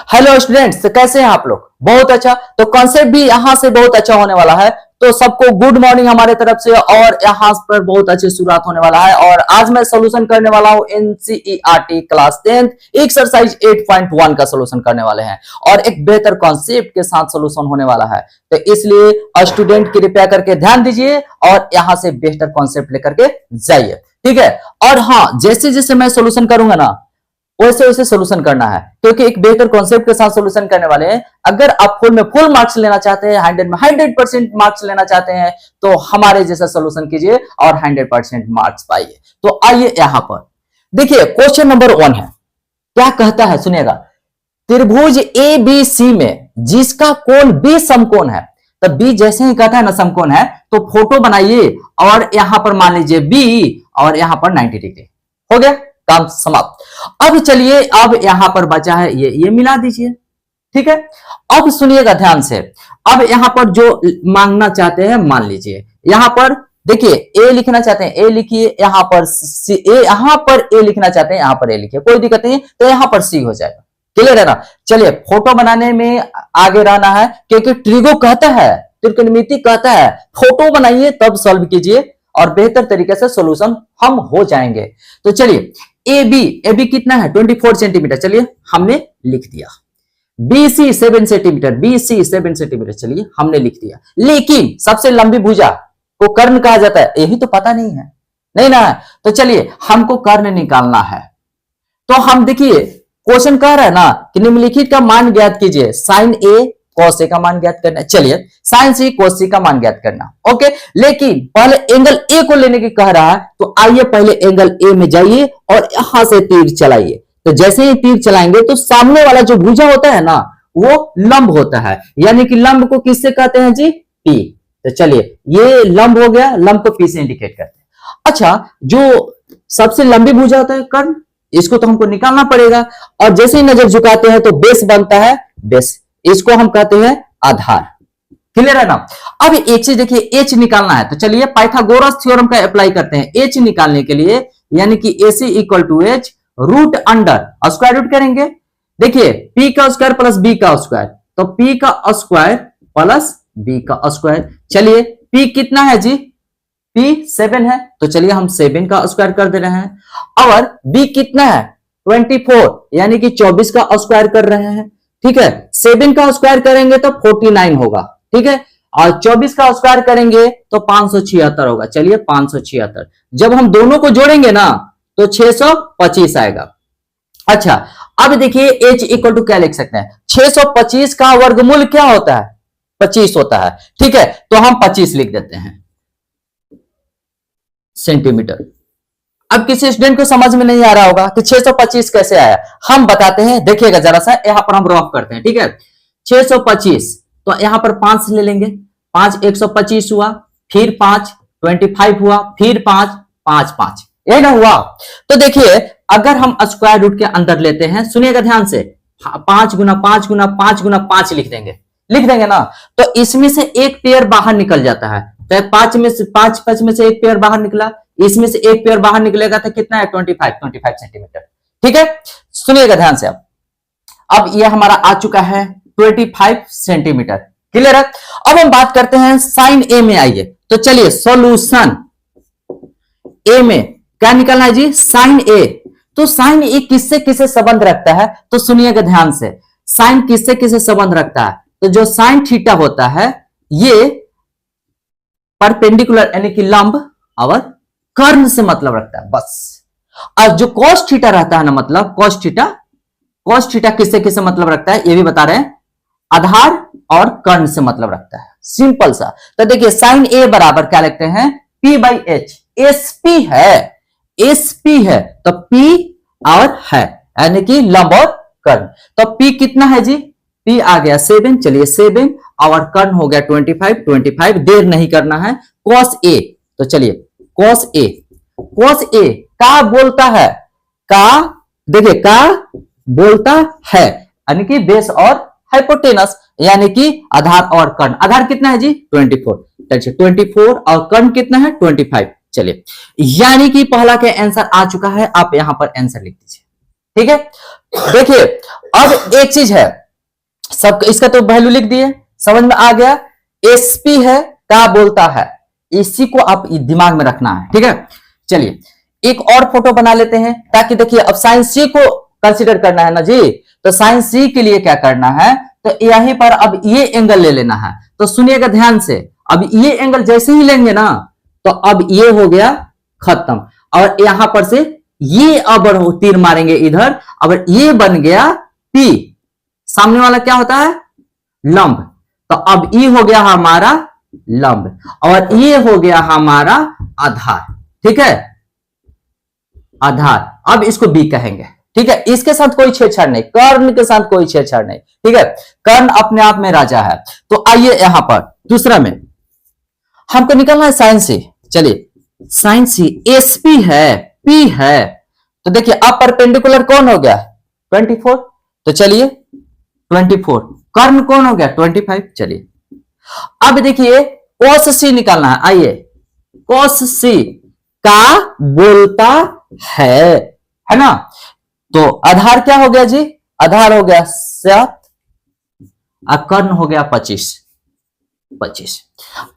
Hello students, कैसे हैं आप लोग? बहुत अच्छा। तो कॉन्सेप्ट भी यहां से बहुत अच्छा होने वाला है। तो सबको गुड मॉर्निंग हमारे तरफ से। और यहां पर बहुत अच्छी शुरुआत होने वाला है। और आज मैं सोल्यूशन करने वाला हूं एनसीईआरटी क्लास 10 एक्सरसाइज 8.1 का सोल्यूशन करने वाले हैं। और एक बेहतर कॉन्सेप्ट के साथ सोल्यूशन होने वाला है। तो इसलिए स्टूडेंट कृपया करके ध्यान दीजिए और यहां से बेहतर कॉन्सेप्ट लेकर के जाइए, ठीक है। और हाँ, जैसे जैसे मैं सोल्यूशन करूंगा ना, वैसे वैसे सोल्यूशन करना है, क्योंकि एक बेहतर कॉन्सेप्ट के साथ सोल्यूशन करने वाले हैं। अगर आप फुल में फुल मार्क्स लेना चाहते हैं, 100 में 100% मार्क्स लेना चाहते हैं, तो हमारे जैसा सोल्यूशन कीजिए और 100% मार्क्स पाइए। तो आइए यहां पर देखिए, क्वेश्चन नंबर 1 है। क्या कहता है सुनिएगा। त्रिभुज ए बी सी में जिसका कोण बी समकोण है, तो बी जैसे ही कहता है ना समकोण है, तो फोटो बनाइए और यहां पर मान लीजिए बी और यहां पर 90 डिग्री। हो गया काम समाप्त। अब चलिए, अब यहां पर बचा है ये मिला दीजिए, ठीक है। अब सुनिएगा ध्यान से। अब यहां पर जो मांगना चाहते हैं, मान लीजिए यहां पर देखिए ए लिखना चाहते हैं, ए लिखिए। यहां पर सी, यहां पर ए लिखना चाहते हैं, यहां पर ए लिखिए, कोई दिक्कत नहीं। तो यहां पर सी हो जाएगा। क्लियर है ना। चलिए, फोटो बनाने में आगे रहना है, क्योंकि ट्रिगो कहता है, त्रिकोणमिति कहता है फोटो बनाइए तब सॉल्व कीजिए और बेहतर तरीके से सॉल्यूशन हम हो जाएंगे। तो चलिए, ए बी कितना है 24 सेंटीमीटर, चलिए हमने लिख दिया। B C 7 centimetre, B C 7 centimetre, चलिए हमने लिख दिया। लेकिन सबसे लंबी भुजा को कर्ण कहा जाता है, यही तो पता नहीं है, नहीं ना। तो चलिए हमको कर्ण निकालना है। तो हम देखिए, क्वेश्चन कह रहा है ना कि निम्नलिखित का मान ज्ञात कीजिए। साइन ए कॉस ए का मान ज्ञात करना है। चलिए, साइन सी कॉस सी का मान ज्ञात करना, ओके। लेकिन पहले एंगल ए को लेने की कह रहा है, तो आइए पहले एंगल ए में जाइए और यहां से तीर चलाइए। तो जैसे ही तीर चलाएंगे तो सामने वाला जो भुजा होता है ना, वो लंब होता है। यानी कि लंब को किससे कहते हैं जी? पी। तो चलिए, ये लंब हो गया, लंब को पी से इंडिकेट करते हैं। अच्छा, जो सबसे लंबी भुजा होता है कर्ण, इसको तो हमको निकालना पड़ेगा। और जैसे ही नजर झुकाते हैं तो बेस बनता है, बेस, इसको हम कहते हैं आधार। क्लियर है ना। अब एक चीज देखिए, एच निकालना है। तो चलिए पाइथागोरस थ्योरम का अप्लाई करते हैं एच निकालने के लिए। यानी कि AC equal to H root under square root करेंगे। देखिए, p का स्क्वायर प्लस b का स्क्वायर, तो p का स्क्वायर प्लस b का स्क्वायर। चलिए, p कितना है जी? p 7 है, तो चलिए हम 7 का स्क्वायर कर दे रहे हैं। और b कितना है? 24, यानी कि 24 का स्क्वायर कर रहे हैं, ठीक है। 7 का स्क्वायर करेंगे तो 49 होगा, ठीक है। और 24 का स्क्वायर करेंगे तो 576 होगा। चलिए 576, जब हम दोनों को जोड़ेंगे ना तो 625 आएगा। अच्छा, अब देखिए h इक्वल टू क्या लिख सकते हैं? 625 का वर्गमूल क्या होता है? 25 होता है, ठीक है। तो हम 25 लिख देते हैं सेंटीमीटर। अब किसी स्टूडेंट को समझ में नहीं आ रहा होगा कि 625 कैसे आया, हम बताते हैं। देखिएगा जरा सा, यहां पर हम रफ करते हैं, ठीक है। 625, तो यहां पर 5 ले लेंगे। 5 125 हुआ, फिर 5 25 हुआ, फिर 5 5 5, ये ना हुआ। तो देखिए, अगर हम स्क्वायर रूट के अंदर लेते हैं, सुनिएगा ध्यान से, 5 गुना 5 गुना 5 गुना 5 लिख देंगे ना, तो इसमें से एक पेयर बाहर निकल जाता है। तो 5 में से एक पेयर बाहर निकला, इसमें से एक पेयर बाहर निकलेगा, तो कितना है? 25 सेंटीमीटर, ठीक है। सुनिएगा ध्यान से। अब ये हमारा आ चुका है 25 सेंटीमीटर। क्लियर है। अब हम बात करते हैं साइन ए में। आइए, तो चलिए सॉल्यूशन ए में क्या निकलना है जी? साइन ए। तो साइन ए किससे किससे संबंध रखता है? तो सुनिएगा ध्यान से, साइन किससे किससे संबंध रखता है? तो जो साइन थीटा होता है, ये परपेंडिकुलर यानी कि लंब और कर्ण से मतलब रखता है, बस। और जो cos थीटा रहता है ना, मतलब cos थीटा किससे किससे मतलब रखता है, ये भी बता रहे हैं। आधार और कर्ण से मतलब रखता है, सिंपल सा। तो देखिए, साइन ए बराबर क्या लिखते हैं? P/H। SP है, तो P और है, यानी कि लंब और कर्ण। तो P कितना है जी? P आ गया 7, चलिए 7, और कर्ण हो गया 25। देर नहीं करना है। cos A, तो चलिए cos A का बोलता है, का देखिए का बोलता है, यानी कि बेस और हाइपोटेनस, यानी कि आधार और कर्ण। आधार कितना है जी? 24 और कर्ण कितना है? 25। चलिए, यानी कि पहला के आंसर आ चुका है। आप यहां पर आंसर लिख दीजिए, ठीक है, देखिए अब एक चीज है, सब इसका तो वैल्यू लिख दिए, समझ में आ गया। एसपी है क्या बोलता है, इसी को आप दिमाग में रखना है, ठीक है। चलिए एक और फोटो बना लेते हैं, ताकि देखिए अब साइन सी को कंसीडर करना है ना जी, तो साइन सी के लिए क्या करना है, तो यहीं पर अब ये एंगल ले लेना है। तो सुनिएगा ध्यान से, अब ये एंगल जैसे ही लेंगे ना, तो अब ये हो गया खत्म, और यहां पर से ये अब तीर मारेंगे इधर, अब ये बन गया P, सामने वाला क्या होता है, लंब। तो अब ये हो गया हमारा लंब, और ये हो गया हमारा आधार, ठीक है, आधार। अब इसको B कहेंगे, ठीक है, इसके साथ कोई छेड़छाड़ नहीं, कर्ण के साथ कोई छेड़छाड़ नहीं, ठीक है, कर्ण अपने आप में राजा है। तो आइए यहां पर दूसरा में हमको निकालना है साइन सी। चलिए साइन सी एसपी है, P है, तो देखिए अब परपेंडिकुलर कौन हो गया 24, तो चलिए 24, कर्ण कौन हो गया 25। चलिए अब देखिए कोस सी निकालना है, आइए कोस सी का बोलता है ना। तो आधार क्या हो गया जी, आधार हो गया 7, कर्ण हो गया 25।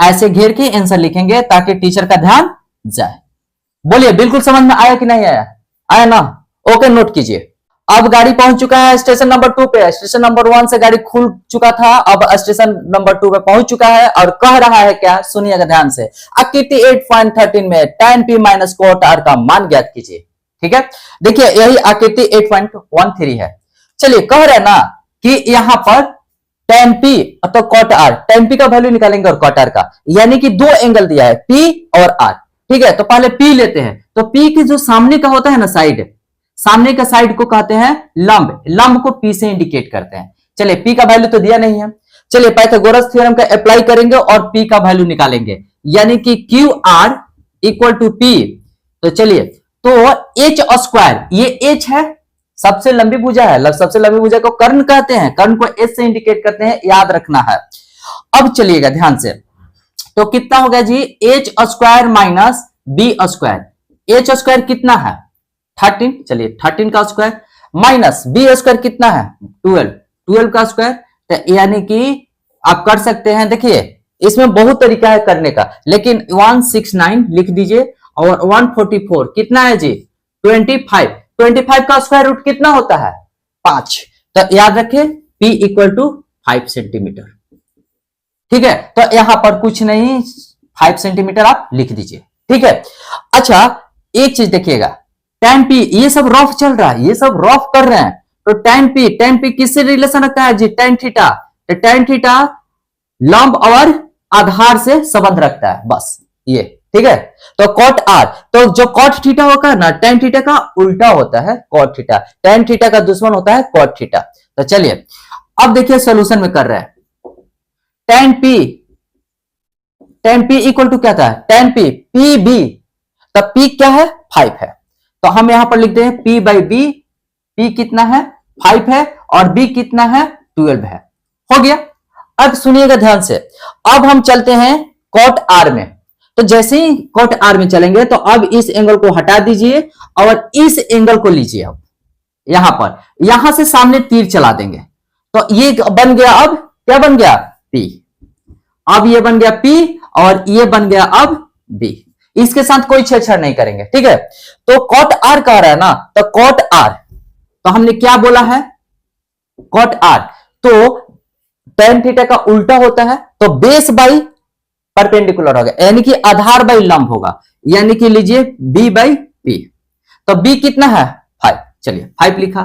ऐसे घेर के आंसर लिखेंगे ताकि टीचर का ध्यान जाए। बोलिए बिल्कुल समझ में आया कि नहीं आया, आया ना, ओके नोट कीजिए। अब गाड़ी पहुंच चुका है स्टेशन नंबर 2 पे, स्टेशन नंबर 1 से गाड़ी खुल चुका था, अब स्टेशन नंबर 2 पे पहुंच चुका है, और कह रहा है क्या, सुनिएगा ध्यान से, आकृति 8.13 में tan p minus cot r का मान ज्ञात कीजिए, ठीक है। देखिए यही आकृति 8.13 है। चलिए कह रहे ना कि यहां पर tan p तो cot r, tan p का वैल्यू निकालेंगे और cot r का, यानी कि दो एंगल दिया है p और r, ठीक है। तो पहले p लेते हैं, तो p की जो सामने का होता है ना साइड, सामने का साइड को कहते हैं लंब, लंब को P से इंडिकेट करते हैं। चलिए P का वैल्यू तो दिया नहीं है, चलिए पाइथागोरस थ्योरम का अप्लाई करेंगे और P का वैल्यू निकालेंगे, यानी कि QR इक्वल टू P। तो चलिए तो h स्क्वायर, ये h है, सबसे लंबी भुजा है, सबसे लंबी भुजा को कर्ण कहते हैं, कर्ण को h से इंडिकेट करते हैं, याद रखना है। अब चलिएगा ध्यान से, तो कितना हो गया जी, h square minus b square, h square कितना है 13, चलिए 13 का स्क्वायर माइनस बी स्क्वायर कितना है 12 का स्क्वायर, तो यानी कि आप कर सकते हैं, देखिए इसमें बहुत तरीका है करने का, लेकिन 169 लिख दीजिए, और 144 कितना है जी 25 का स्क्वायर रूट कितना होता है 5, तो याद रखें P इक्वल टू 5 सेंटीमीटर, ठीक है। तो यहां पर कुछ नहीं, 5 सेंटीमीटर आप लिख दीजिए, ठीक है। अच्छा एक चीज देखिएगा, tan p, ये सब रफ चल रहा है, ये सब रफ कर रहे हैं, तो tan p किससे रिलेशन रखता है जी, tan थीटा, तो tan थीटा लंब और आधार से संबंध रखता है, बस ये, ठीक है। तो cot r, तो जो cot थीटा होगा ना, tan थीटा का उल्टा होता है cot थीटा, tan थीटा का दुश्मन होता है cot थीटा। तो चलिए अब देखिए सॉल्यूशन में कर रहे हैं, tan p इक्वल टू क्या था, tan p pb, तब p क्या है 5 है, तो हम यहां पर लिखते हैं P बाई बी, P कितना है 5 है, और B कितना है 12 है, हो गया। अब सुनिएगा ध्यान से, अब हम चलते हैं cot R में, तो जैसे ही cot R में चलेंगे, तो अब इस एंगल को हटा दीजिए और इस एंगल को लीजिए, अब यहां पर, यहां से सामने तीर चला देंगे, तो ये बन गया, अब क्या बन गया P, अब ये बन गया P, और ये बन गया अब B, इसके साथ कोई छेड़छाड़ नहीं करेंगे, ठीक है। तो cot r कह रहा है ना, तो cot r, तो हमने क्या बोला है cot r, तो tan थीटा का उल्टा होता है, तो बेस बाई परपेंडिकुलर होगा, यानी कि आधार बाई लंब होगा, यानी कि लीजिए b बाई p, तो b कितना है 5, चलिए 5 लिखा।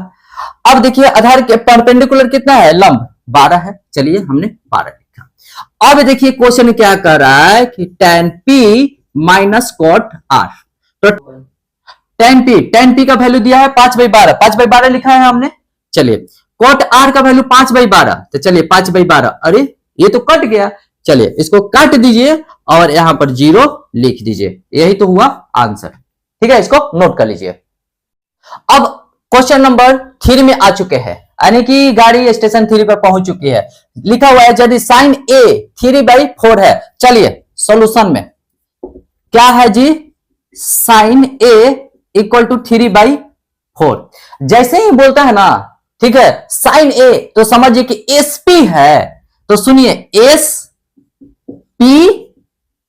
अब देखिए आधार के परपेंडिकुलर कितना है, लंब 12 है, चलिए हमने 12 लिखा। अब देखिए क्वेश्चन क्या कर रहा है कि tan p minus cot r, तो tan p का वैल्यू दिया है 5/12 लिखा है हमने, चलिए cot r का वैल्यू 5/12, तो चलिए 5/12, अरे ये तो कट गया, चलिए इसको काट दीजिए और यहां पर 0 लिख दीजिए, यही तो हुआ आंसर, ठीक है, इसको नोट कर लीजिए। अब क्वेश्चन नंबर 3 में आ चुके हैं, यानी कि गाड़ी स्टेशन 3 पर पहुंच चुकी है, लिखा हुआ है यदि साइन a 3/4 है, चलिए सॉल्यूशन में क्या है जी, साइन a इक्वल टू 3/4 4। जैसे ही बोलता है ना, ठीक है, साइन ए, तो समझिए कि एस पी है। तो सुनिए, एस पी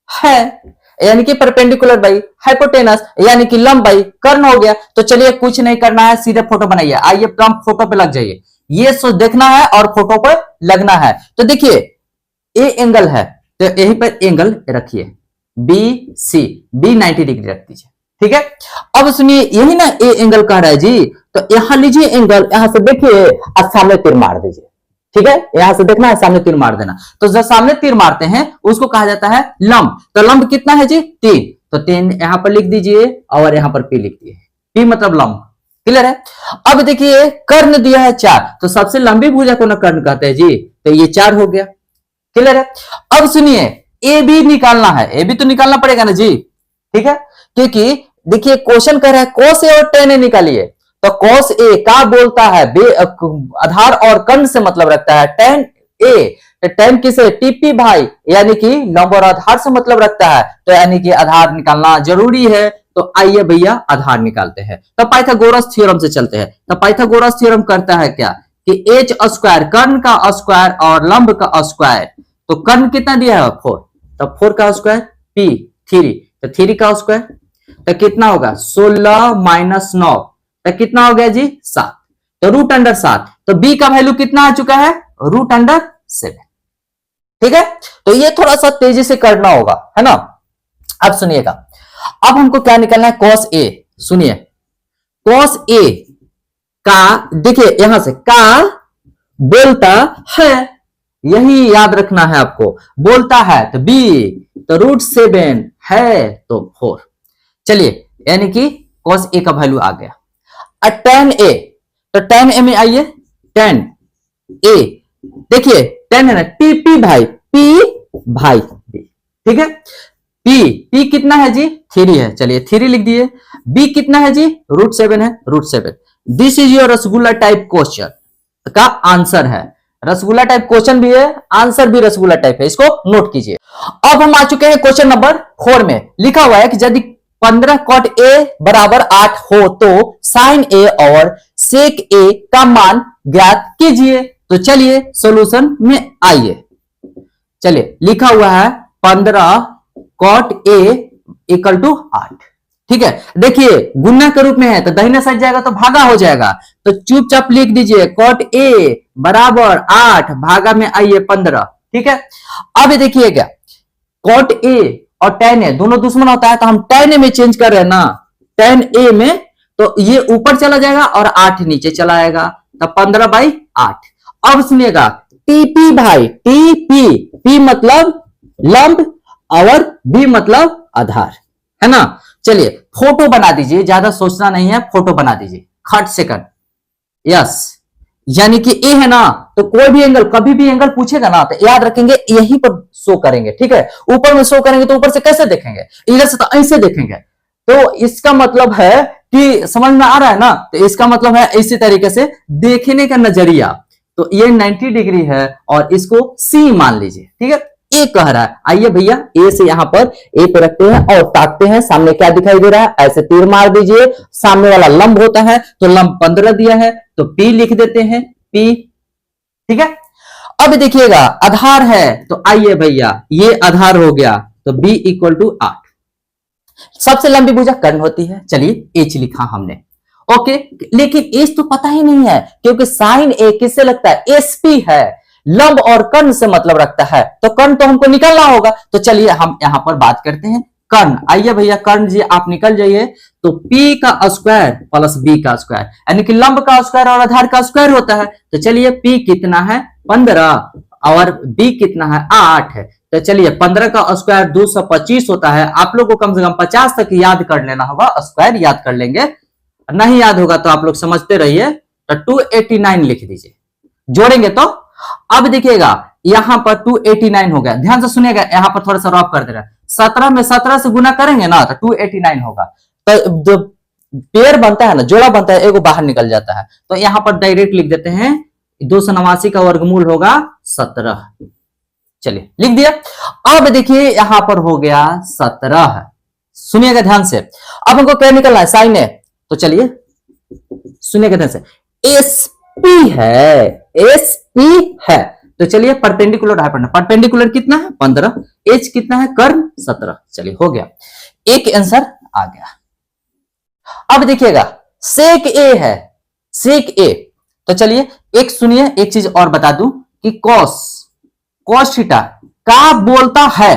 है, यानी कि परपेंडिकुलर बाई हाइपोटेनस, यानी कि लंब बाई कर्ण हो गया। तो चलिए कुछ नहीं करना है, सीधे फोटो बनाइए। आइए प्रॉम्प्ट फोटो पे लग जाइए, ये सो देखना है और फोटो पे लगना है। तो देखिए ए एंगल है, तो यहीं पर एंगल रखिए बी सी, बी 90 डिग्री रख दीजिए, ठीक है। अब सुनिए, यही ना ए एंगल कह रहा है जी, तो यहां लीजिए एंगल, यहां से देखिए और सामने तीर मार दीजिए, ठीक है। यहां से देखना है, सामने तीर मार देना। तो जब सामने तीर मारते हैं उसको कहा जाता है लंब। तो लंब कितना है जी? 3। तो 3 यहां पर लिख दीजिए और यहां पर पी लिख दिए, पी मतलब लंब। क्लियर है। अब देखिए कर्ण दिया है 4, तो सबसे लंबी भुजा को ना कर्ण कहते हैं जी, तो ये 4 हो गया। क्लियर है। अब सुनिए, ए बी निकालना है, ए बी तो निकालना पड़ेगा ना जी, ठीक है। क्योंकि देखिए क्वेश्चन कह रहा है cos ए और tan ए निकालिए। तो cos ए का बोलता है आधार और कर्ण से मतलब रखता है, tan ए तो tan किसे? टीपी भाई, यानी कि लंब और आधार से मतलब रखता है, तो यानी कि आधार निकालना जरूरी है। तो आइए भैया आधार निकालते हैं। तो पाइथागोरस थ्योरम से चलते हैं। तो पाइथागोरस थ्योरम करता है क्या कि एच स्क्वायर, कर्ण का स्क्वायर और लंब का स्क्वायर। तो कर्ण कितना दिया है? 4, तो 4 का स्क्वायर पी 3, तो 3 का स्क्वायर तो कितना होगा? 16 माइनस 9, तो कितना हो गया जी? 7। तो रूट अंडर 7, तो बी का वैल्यू कितना आ चुका है? रूट अंडर 7, ठीक है। तो ये थोड़ा सा तेजी से करना होगा, है ना। अब सुनिएगा, अब हमको क्या निकालना है? cos ए। सुनिए, cos ए का देखिए यहां से का बोलता है, यही याद रखना है आपको, बोलता है तो बी, तो रूट 7 है तो 4। चलिए, यानी कि cos ए का वैल्यू आ गया। अब tan ए, तो tan ए में आइए, tan ए देखिए tan है ना, टीपी भाई, पी भाई, ठीक है। पी कितना है जी? 3 है, चलिए 3 लिख दिए। बी कितना है जी? रूट 7 है, root 7। This is your rasgulla type question का आंसर है। रसगुल्ला टाइप क्वेश्चन भी है, आंसर भी रसगुल्ला टाइप है, इसको नोट कीजिए। अब हम आ चुके हैं क्वेश्चन नंबर 4 में। लिखा हुआ है कि यदि 15 cot ए बराबर 8 हो तो sin ए और sec ए का मान ज्ञात कीजिए। तो चलिए सॉल्यूशन में आइए। चलिए, लिखा हुआ है 15 cot ए इक्वल टू 8, ठीक है। देखिए गुना के रूप में है तो दाहिने साइड जाएगा तो भागा हो जाएगा, तो चुपचाप लिख दीजिए cot ए बराबर 8 भागा में आइए 15, ठीक है। अब देखिएगा cot ए और tan ए दोनों दुश्मन होता है, तो हम tan ए में चेंज कर रहे हैं ना, tan ए में, तो ये ऊपर चला जाएगा और 8 नीचे चला आएगा, तो 15/8। अब सुनिएगा, टीपी भाई, टीपी, पी मतलब लंब और बी मतलब आधार, है ना। चलिए फोटो बना दीजिए, ज्यादा सोचना नहीं है, फोटो बना दीजिए खट सेकंड। यस, यानी कि ए है ना, तो कोई भी एंगल, कभी भी एंगल पूछेगा ना तो याद रखेंगे यहीं पर शो करेंगे, ठीक है। ऊपर में शो करेंगे तो ऊपर से कैसे देखेंगे? इधर से तो ऐसे देखेंगे। तो इसका मतलब है कि समझ में आ रहा है ना, तो इसका मतलब है इसी तरीके से देखने का नजरिया। तो ये 90 डिग्री है और इसको सी मान लीजिए, ठीक है। ए कह रहा है, आइए भैया ए से यहां पर ए पे रखते हैं और ताकते हैं सामने क्या दिखाई दे रहा है, ऐसे तीर मार दीजिए। सामने वाला लंब होता है, तो लंब 15 दिया है तो पी लिख देते हैं, पी, ठीक है। अब देखिएगा आधार है, तो आइए भैया ये आधार हो गया, तो बी इक्वल टू 8। सबसे लंबी भुजा कर्ण होती है, चलिए एच लिखा हमने, ओके। लेकिन एच तो पता ही नहीं है, क्योंकि साइन ए किससे लगता है? एसपी है, लंब और कर्ण से मतलब रखता है, तो कर्ण तो हमको निकालना होगा। तो चलिए हम यहां पर बात करते हैं कर्ण। आइए भैया कर्ण जी आप निकल जाइए। तो P का स्क्वायर प्लस B का स्क्वायर, यानी कि लंब का स्क्वायर और आधार का स्क्वायर होता है। तो चलिए P कितना है? 15 और B कितना है? 8 है। तो चलिए 15 का स्क्वायर 225 होता है। आप लोग को कम से कम 50 तक याद कर लेना होगा, स्क्वायर याद कर लेंगे, नहीं याद होगा तो आप लोग समझते रहिए। तो 289 लिख दीजिए, जोड़ेंगे तो अब देखिएगा यहां पर 289 हो गया। ध्यान से सुनिएगा, यहां पर थोड़ा सा रॉप कर दे रहा है। 17 में 17 से गुना करेंगे ना तो 289 होगा। तो जो पेयर बनता है ना, जोड़ा बनता है, एगो बाहर निकल जाता है। तो यहां पर डायरेक्ट लिख देते हैं 289 का वर्गमूल होगा 17। चलिए लिख दिया। अब देखिए यहां पर हो गया 17, सुनिएगा ध्यान से। अब हमको क्या निकलना है? साइन ए। तो चलिए सुनिए ध्यान से, एसपी है, एसपी है। तो चलिए परपेंडिकुलर हाइपोटेनस, परपेंडिकुलर कितना है 15, एच कितना है कर्ण 17। चलिए हो गया, एक आंसर आ गया। अब देखिएगा सेक ए है, सेक ए। तो चलिए एक सुनिए, एक चीज और बता दूं कि कॉस थीटा का बोलता है,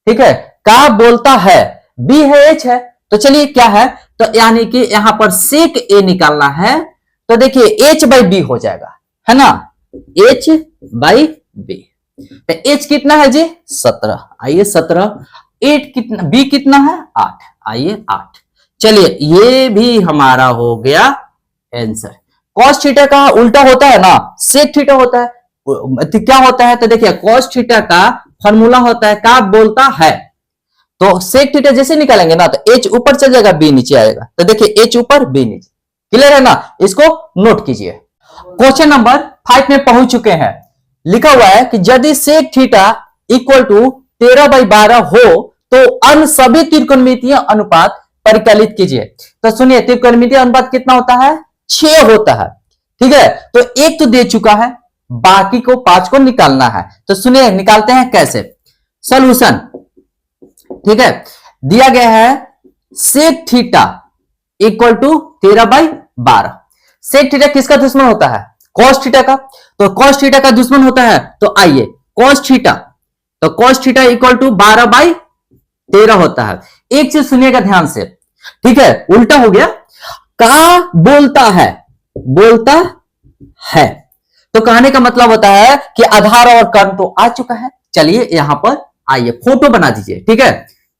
ठीक है, का बोलता है, बी है एच है। तो चलिए क्या है, तो यानी कि यहां पर सेक ए निकालना है, तो देखिए एच बाई बी हो जाएगा, है ना, एच बाई बी। तो एच कितना है जी 17, आइए 17, एट कितना, बी कितना है 8, आइए 8। चलिए ये भी हमारा हो गया आंसर। कॉस थीटा का उल्टा होता है ना, सेक थीटा होता है, तो क्या होता है, तो देखिए कॉस थीटा का फॉर्मूला होता है का बोलता है, तो सेक थीटा जैसे निकालेंगे ना तो एच ऊपर चल जाएगा बी नीचे आएगा। तो देखिए एच ऊपर बी नीचे, क्लियर है ना, इसको नोट कीजिए। क्वेश्चन नंबर 5 में पहुंच चुके हैं। लिखा हुआ है कि यदि सेक थीटा इक्वल टू 13/12 हो तो अन्य सभी त्रिकोणमितीय अनुपात परिकलित कीजिए। तो सुनिए त्रिकोणमितीय अनुपात कितना होता है 6 होता है, ठीक है। तो एक तो दे चुका है, बाकी को 5 को निकालना है। तो सुनिए निकालते हैं कैसे, सॉल्यूशन, ठीक है। दिया गया है sec theta equal to 13/12। Sec theta किसका दुश्मन होता है, कॉस थीटा का। तो कॉस थीटा का दुश्मन होता है, तो आइए कॉस थीटा, तो कॉस थीटा इक्वल टू 12/13 होता है। एक चीज सुनिएगा ध्यान से, ठीक है, उल्टा हो गया, का बोलता है, बोलता है, तो कहने का मतलब होता है कि आधार और कर्ण तो आ चुका है। चलिए यहां पर आइए फोटो बना दीजिए, ठीक है,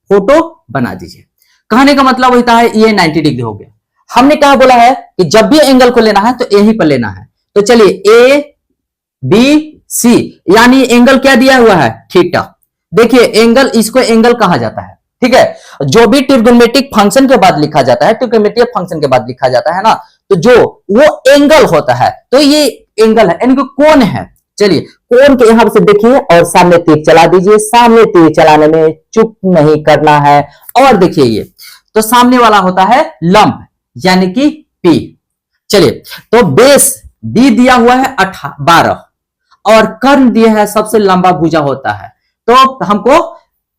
फोटो बना दीजिए। कहने का मतलब होता है ये 90 डिग्री हो गया। हमने क्या बोला है कि जब भी एंगल को लेना है तो यहीं पर लेना है। तो चलिए ए बी सी, यानी एंगल क्या दिया हुआ है थीटा। देखिए एंगल, इसको एंगल कहा जाता है, ठीक है। जो भी ट्रिग्नोमेट्रिक फंक्शन के बाद लिखा जाता है, ट्रिग्नोमेट्रिक फंक्शन के बाद लिखा जाता है ना, तो जो वो एंगल होता है, तो ये एंगल है, यानी कि कोण है। चलिए कोण के यहां से देखिए और सामने तीर चला दीजिए, सामने तीर चलाने में चुप नहीं करना है। और देखिए ये तो सामने वाला होता है लंब, यानी कि P। चलिए तो बेस डी दिया हुआ है 12 और कर्ण दिया है सबसे लंबा भुजा होता है, तो हमको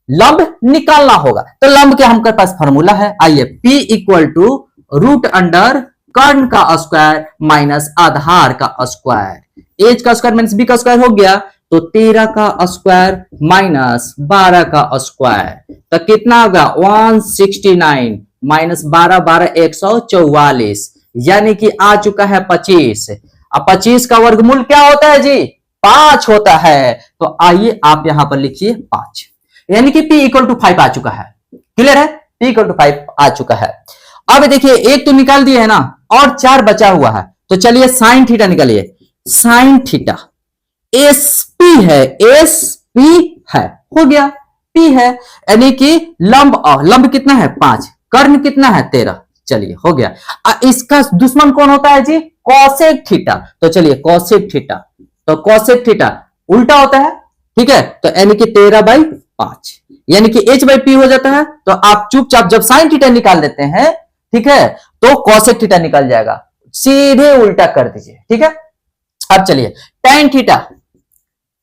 लंब निकालना होगा। तो लंब के हमके पास फॉर्मूला है, आइए P equal to root under कर्ण का स्क्वायर माइनस आधार का स्क्वायर। एच का स्क्वायर माइनस बी का स्क्वायर हो गया, तो 13 का स्क्वायर माइनस 12 का स्क्वायर, तो कितना होगा 169 माइनस 12, 12 144, यानी कि आ चुका है 25। अब 25 का वर्गमूल क्या होता है जी 5 होता है। तो आइए आप यहां पर लिखिए 5, यानी कि P इक्वल टू 5 आ चुका है, क्लियर है, P इक्वल टू 5 आ चुका है। अब देखिए एक तो निकाल दिए है ना, और 4 बचा हुआ है। तो चलिए साइन थीटा निकालिए, साइन थीटा एसपी है, एसपी है, हो गया P है, यानी कि लंब कितना है 5, कर्ण कितना है 13। चलिए हो गया। इसका दुश्मन कौन होता है जी कॉसेक थीटा। तो चलिए कॉसेक थीटा, तो कॉसेक थीटा उल्टा होता है, ठीक है, तो यानी कि 13/5, यानी कि h बाई पी हो जाता है। तो आप चुपचाप जब साइन थीटा निकाल देते हैं, ठीक है, तो कॉसेक थीटा निकल जाएगा, सीधे उल्टा कर दीजिए, ठीक है। अब चलिए टैन थीटा,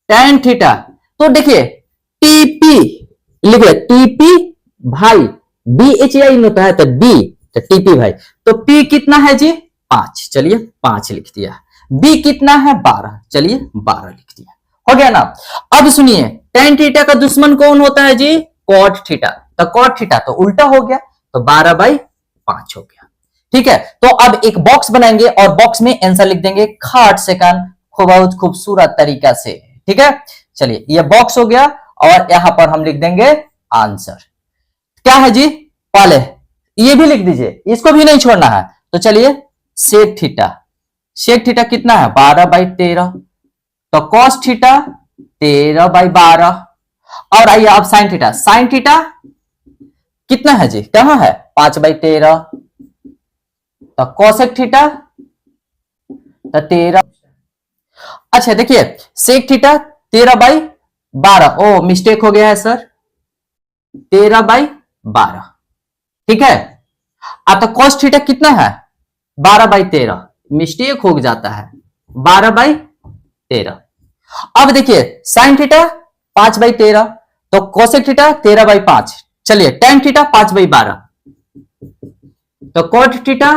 टैन थीटा, तो देखिए टीपी लिखिए, टीपी भाई बी एच आई होता है, तो डी, तो टीपी भाई, तो पी कितना है जी 5, चलिए 5 लिख दिया। बी कितना है 12, चलिए 12 लिख दिया, हो गया ना। अब सुनिए टैन थीटा का दुश्मन कौन होता है जी कॉट थीटा, तो कॉट थीटा तो उल्टा हो गया, तो 12/5 हो गया, ठीक है। तो अब एक बॉक्स बनाएंगे और बॉक्स में आंसर लिख देंगे खाट सेकंड, बहुत खूबसूरत तरीका से, ठीक है। चलिए ये बॉक्स हो गया और यहां पर हम लिख देंगे आंसर क्या है जी, पहले ये भी लिख दीजिए, इसको भी नहीं छोड़ना है। तो चलिए सेक थीटा, सेक थीटा कितना है 12/13, तो कॉस थीटा 13/12, और आइए अब साइन थीटा, साइन थीटा कितना है जी कहां है 5/13, तो कॉसेक थीटा तो 13। अच्छा देखिए सेक थीटा 13/12, ओ मिस्टेक हो गया है सर, 13/12, ठीक है। अब तो कॉस थीटा कितना है 12/13, मिस्टेक हो जाता है, 12/13। अब देखिए साइन थीटा 5/13, तो कोसेक थीटा 13/5। चलिए टेन थीटा 5/12, तो कोट थीटा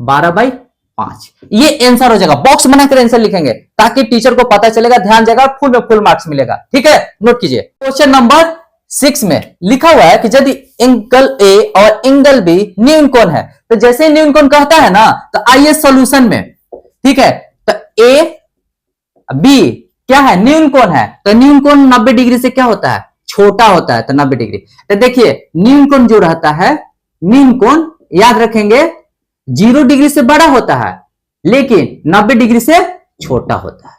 12/5। ये आंसर हो जाएगा, बॉक्स बनाकर आंसर लिखेंगे ताकि टीचर को पता चलेगा, ध्यान जाएगा, फुल में फुल मार्क्स मिलेगा। ठीक है, नोट कीजिए। क्वेश्चन नंबर 6 में लिखा हुआ है कि यदि एंगल ए और एंगल बी न्यून कोण है, तो जैसे न्यून कोण कहता है ना, तो आइए सॉल्यूशन में। ठीक है, तो ए बी क्या है, न्यून कोण है, तो न्यून कोण 90 डिग्री से क्या होता है, छोटा होता है, तो 90 डिग्री। तो देखिए न्यून कोण जो रहता है, न्यून कोण याद रखेंगे 0 डिग्री से बड़ा होता है, लेकिन 90 डिग्री से छोटा होता है।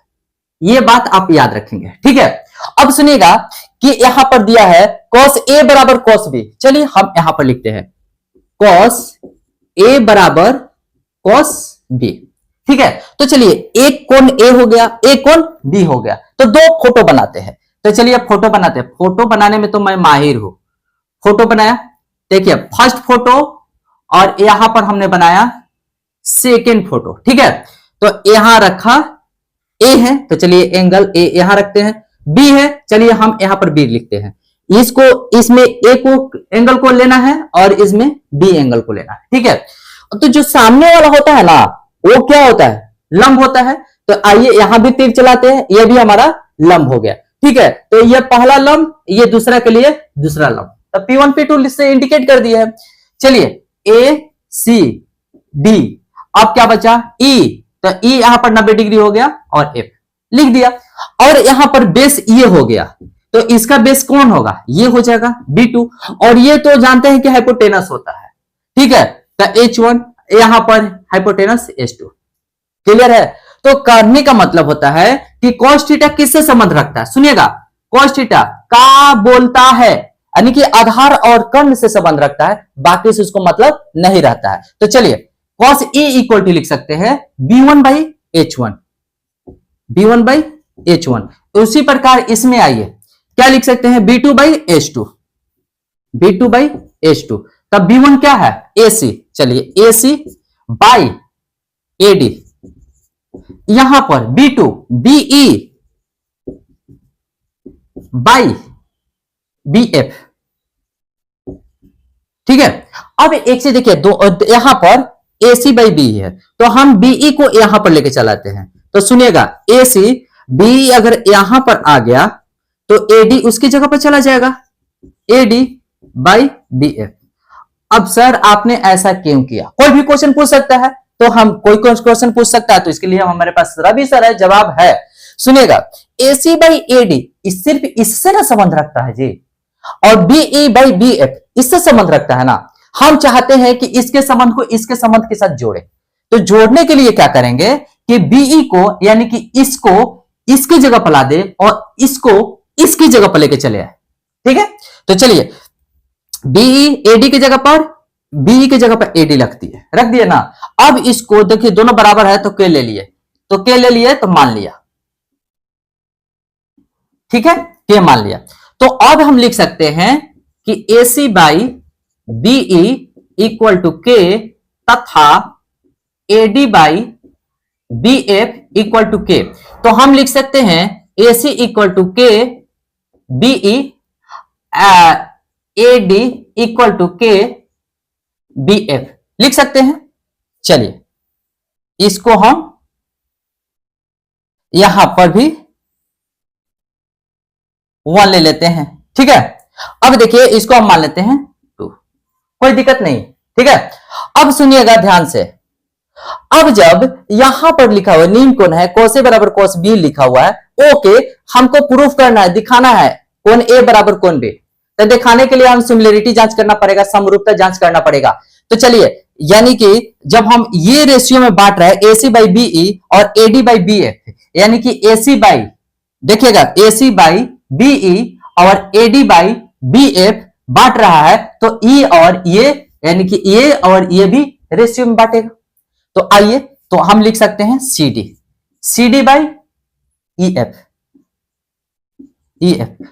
ये बात आप याद रखेंगे। ठीक है, अब सुनिएगा कि यहां पर दिया है cos A बराबर cos B। चलिए हम यहां पर लिखते हैं cos A बराबर cos B। ठीक है, तो चलिए एक कोण A हो गया, एक कोण B हो गया, तो दो फोटो बनाते हैं। तो चलिए फोटो बनाते हैं, फोटो बनाने में तो मैं माहिर हूं। फोटो बनाया, देखिए फर्स्ट फोटो, और यहां पर हमने बनाया सेकेंड फोटो। ठीक है, तो यहां रखा ए है, तो चलिए एंगल ए यहां रखते हैं, बी है, चलिए हम यहां पर बी लिखते हैं। इसको, इसमें ए को एंगल को लेना है और इसमें बी एंगल को लेना है। ठीक है, तो जो सामने वाला होता है ना, वो क्या होता है, लंब होता है। तो आइए यहां भी तीर चलाते हैं, ये भी हमारा लंब हो गया। ठीक है, तो ये पहला लंब, ये दूसरा के लिए दूसरा लंब, तो P1 P2 से इंडिकेट कर दिया है। चलिए ए सी डी, अब क्या बचा ई, तो ई यहां पर 90 डिग्री हो गया और एफ लिख दिया। और यहां पर बेस ये हो गया, तो इसका बेस कौन होगा, ये हो जाएगा B2, और ये तो जानते हैं कि हाइपोटेनस होता है। ठीक है, तो H1 यहां पर हाइपोटेनस H2। क्लियर है, तो करने का मतलब होता है कि cos थीटा किससे संबंध रखता है, सुनिएगा, cos थीटा का बोलता है, यानी कि आधार और कर्ण से संबंध रखता है, बाकी से उसको मतलब नहीं रहता है। तो चलिए cos A इक्वल टू लिख सकते हैं B1/H1, B1/H1। उसी प्रकार इसमें आइए क्या लिख सकते हैं, B2/H2, B2/H2। तब B1 क्या है, AC, चलिए AC बाई AD, यहां पर B2 BE बाई BF। ठीक है, अब एक से देखिए, दो यहां पर AC बाई बी है, तो हम BE को यहां पर लेके चलाते हैं। तो सुनिएगा AC BE अगर यहां पर आ गया, तो AD उसकी जगह पर चला जाएगा, AD बाई BF। अब सर आपने ऐसा क्यों किया, कोई भी क्वेश्चन पूछ सकता है, तो हम कोई क्वेश्चन पूछ सकता है, तो इसके लिए हमारे पास रवि सर है, जवाब है। सुनिएगा AC बाई AD सिर्फ इससे ना संबंध रखता है जी, और BE बाई BF इससे संबंध रखता है ना। हम चाहते हैं कि इसके संबंध को इसके संबंध के साथ जोड़े, तो जोड़ने के लिए क्या करेंगे कि BE को, यानी कि इसको इसकी जगह पर ला दे और इसको इसकी जगह पर लेके चले आए। ठीक है, तो चलिए BE AD की जगह पर, BE की जगह पर AD रख दिए ना। अब इसको देखिए दोनों बराबर है, तो K ले लिए, तो K ले लिए, तो मान लिया। ठीक है, K मान लिया, तो अब हम लिख सकते हैं कि AC by BE equal to K, तथा AD by BF equal to K। तो हम लिख सकते हैं AC equal to K, BE AD equal to K BF लिख सकते हैं। चलिए इसको हम यहां पर भी 1 ले लेते हैं। ठीक है, अब देखिए इसको हम मान लेते हैं 2, कोई दिक्कत नहीं। ठीक है, अब सुनिएगा ध्यान से, अब जब यहां पर लिखा हुआ नीम कोण है, cos A बराबर cos B लिखा हुआ है, ओके, हमको प्रूफ करना है, दिखाना है कोण A बराबर कोण B। तो दिखाने के लिए हम सिमिलरिटी जांच करना पड़ेगा, समरूपता जांच करना पड़ेगा। तो चलिए, यानी कि जब हम ये रेशियो में बांट रहे हैं AC बाई BE और AD बाई BF, यानी कि AC बाई, देखिएगा AC बाई BE और AD बाई BF बांट रहा है, तो E और ये, यानी कि ये और ये भी रेशियो में बांटेगा। तो आइए, तो हम लिख सकते हैं CD बाई EF।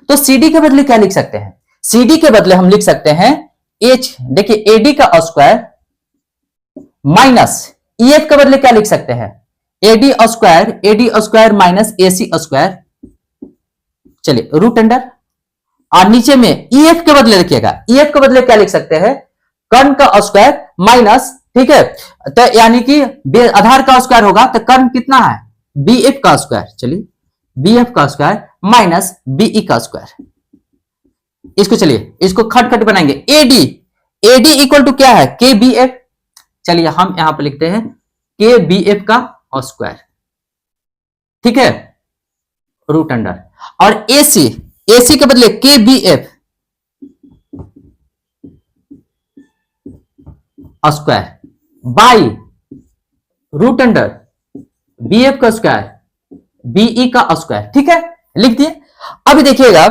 तो CD के बदले क्या लिख सकते हैं, CD के बदले हम लिख सकते हैं H, देखिए AD का स्क्वायर माइनस EF के बदले क्या लिख सकते हैं, AD square minus AC square, चलिए रूट अंडर, और नीचे में EF के बदले लिखिएगा, EF के बदले क्या लिख सकते हैं, कर्ण का स्क्वायर माइनस, ठीक है, तो यानी कि आधार का स्क्वायर होगा, तो कर्ण कितना है, BF का स्क्वायर, चलिए BF का स्क्वायर माइनस BE का स्क्वायर, इसको चलिए इसको खट खट बनाएंगे, AD इक्वल टू क्या है, KBF, चलिए हम यहां पर लिखते हैं KBF का स्क्वायर, ठीक है, रूट अंडर, और AC के बदले KBF square by root under BF का स्क्वायर BE का स्क्वायर, ठीक है, लिख दिए। अब देखिएगा,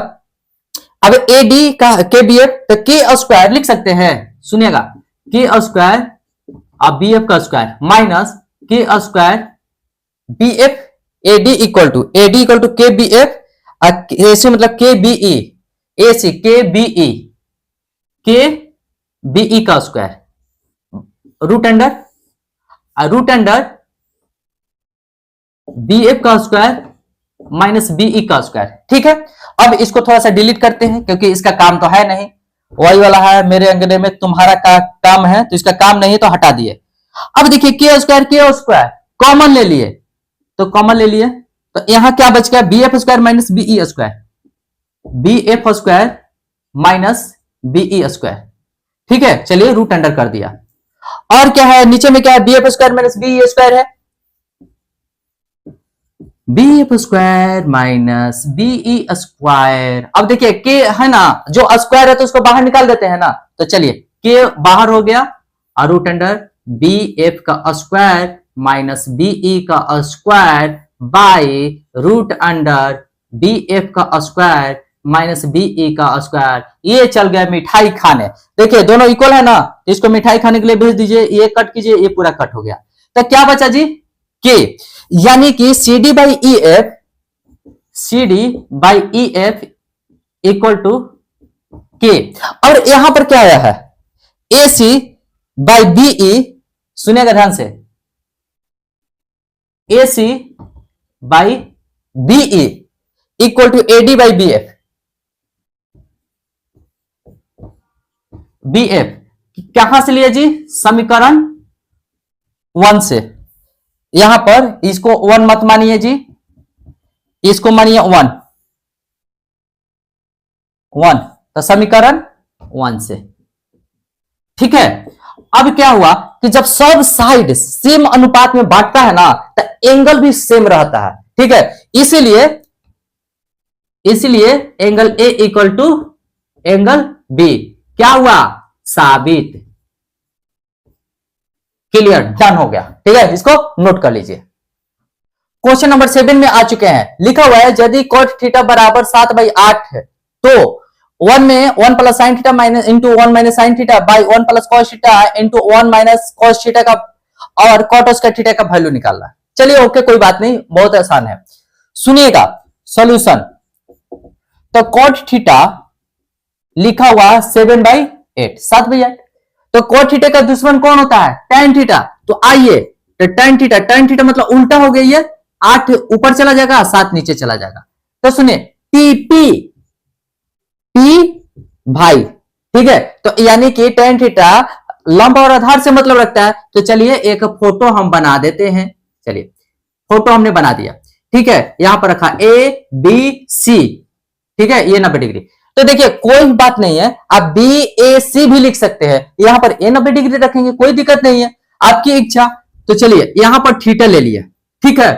अब AD का KBF, तो K स्क्वायर लिख सकते हैं, सुनिएगा, K स्क्वायर और BF का square minus K square BF, AD equal to KBF, AC मतलब KBE, AC KBE का स्क्वायर, रूट अंडर BF का स्क्वायर माइनस BE का स्क्वायर, ठीक है। अब इसको थोड़ा सा डिलीट करते हैं, क्योंकि इसका काम तो है नहीं, वही वाला है, मेरे अंगने में तुम्हारा काम है, तो इसका काम नहीं, तो हटा दिए। अब देखिए K स्क्वायर कॉमन ले लिए, तो कॉमन ले लिए, तो यहां क्या बच गया, BF square minus BE square, BF square minus BE square, ठीक है, चलिए रूट अंडर कर दिया। और क्या है नीचे में, क्या है, BF square minus BE square है, BF square minus BE square. अब देखिए K है ना, जो स्क्वायर है तो उसको बाहर निकाल देते हैं ना, तो चलिए K बाहर हो गया, और रूट अंडर BF का स्क्वायर माइनस BE का square by root under BF का स्क्वायर माइनस BE का स्क्वायर। ये चल गया मिठाई खाने, देखिए दोनों इक्वल है ना, इसको मिठाई खाने के लिए भेज दीजिए, ये कट कीजिए, ये पूरा कट हो गया, तो क्या बचा जी, K, यानी कि CD by EF equal to K। और यहां पर क्या आया है, AC बाई BE, सुनिएगा ध्यान से, AC by BE equal to AD by BF कहां से लिया जी, समीकरण 1 से, यहां पर इसको 1 मत मानिए जी, इसको मानिए 1, तो समीकरण 1 से, ठीक है। अब क्या हुआ कि जब सब साइड सेम अनुपात में बांटता है ना, तो एंगल भी सेम रहता है, ठीक है, इसलिए angle A equal to angle B, क्या हुआ, साबित, क्लियर, डन हो गया, ठीक है, इसको नोट कर लीजिए। क्वेश्चन नंबर 7 में आ चुके हैं, लिखा हुआ है यदि cot थीटा बराबर 7/8 है, तो 1 में 1 plus sine theta minus into 1 minus sine theta by 1 plus cos theta into 1 minus cos theta का और कॉट स्क्वायर थीटा का वैल्यू निकालना है। चलिए ओके, कोई बात नहीं, बहुत आसान है, सुनिएगा सॉल्यूशन। तो कॉट थीटा लिखा हुआ 7/8, 7/8, तो कॉट थीटा का दुश्मन कौन होता है, tan थीटा, तो आइए, तो tan थीटा मतलब उल्टा हो गई है, 8 ऊपर चला जाएगा, 7 नीचे चला जाएगा, तो सुनिए P भाई, ठीक है, तो यानी कि tan थीटा लंब और आधार से मतलब रखता है, तो चलिए एक फोटो हम बना देते हैं, चलिए फोटो हमने बना दिया, ठीक है, यहां पर रखा ABC, ठीक है, ये 90 डिग्री, तो देखिए कोई बात नहीं है, आप BAC भी लिख सकते हैं, यहां पर 90 डिग्री रखेंगे, कोई दिक्कत नहीं है, आपकी इच्छा। तो चलिए यहां पर थीटा ले लिया, ठीक है,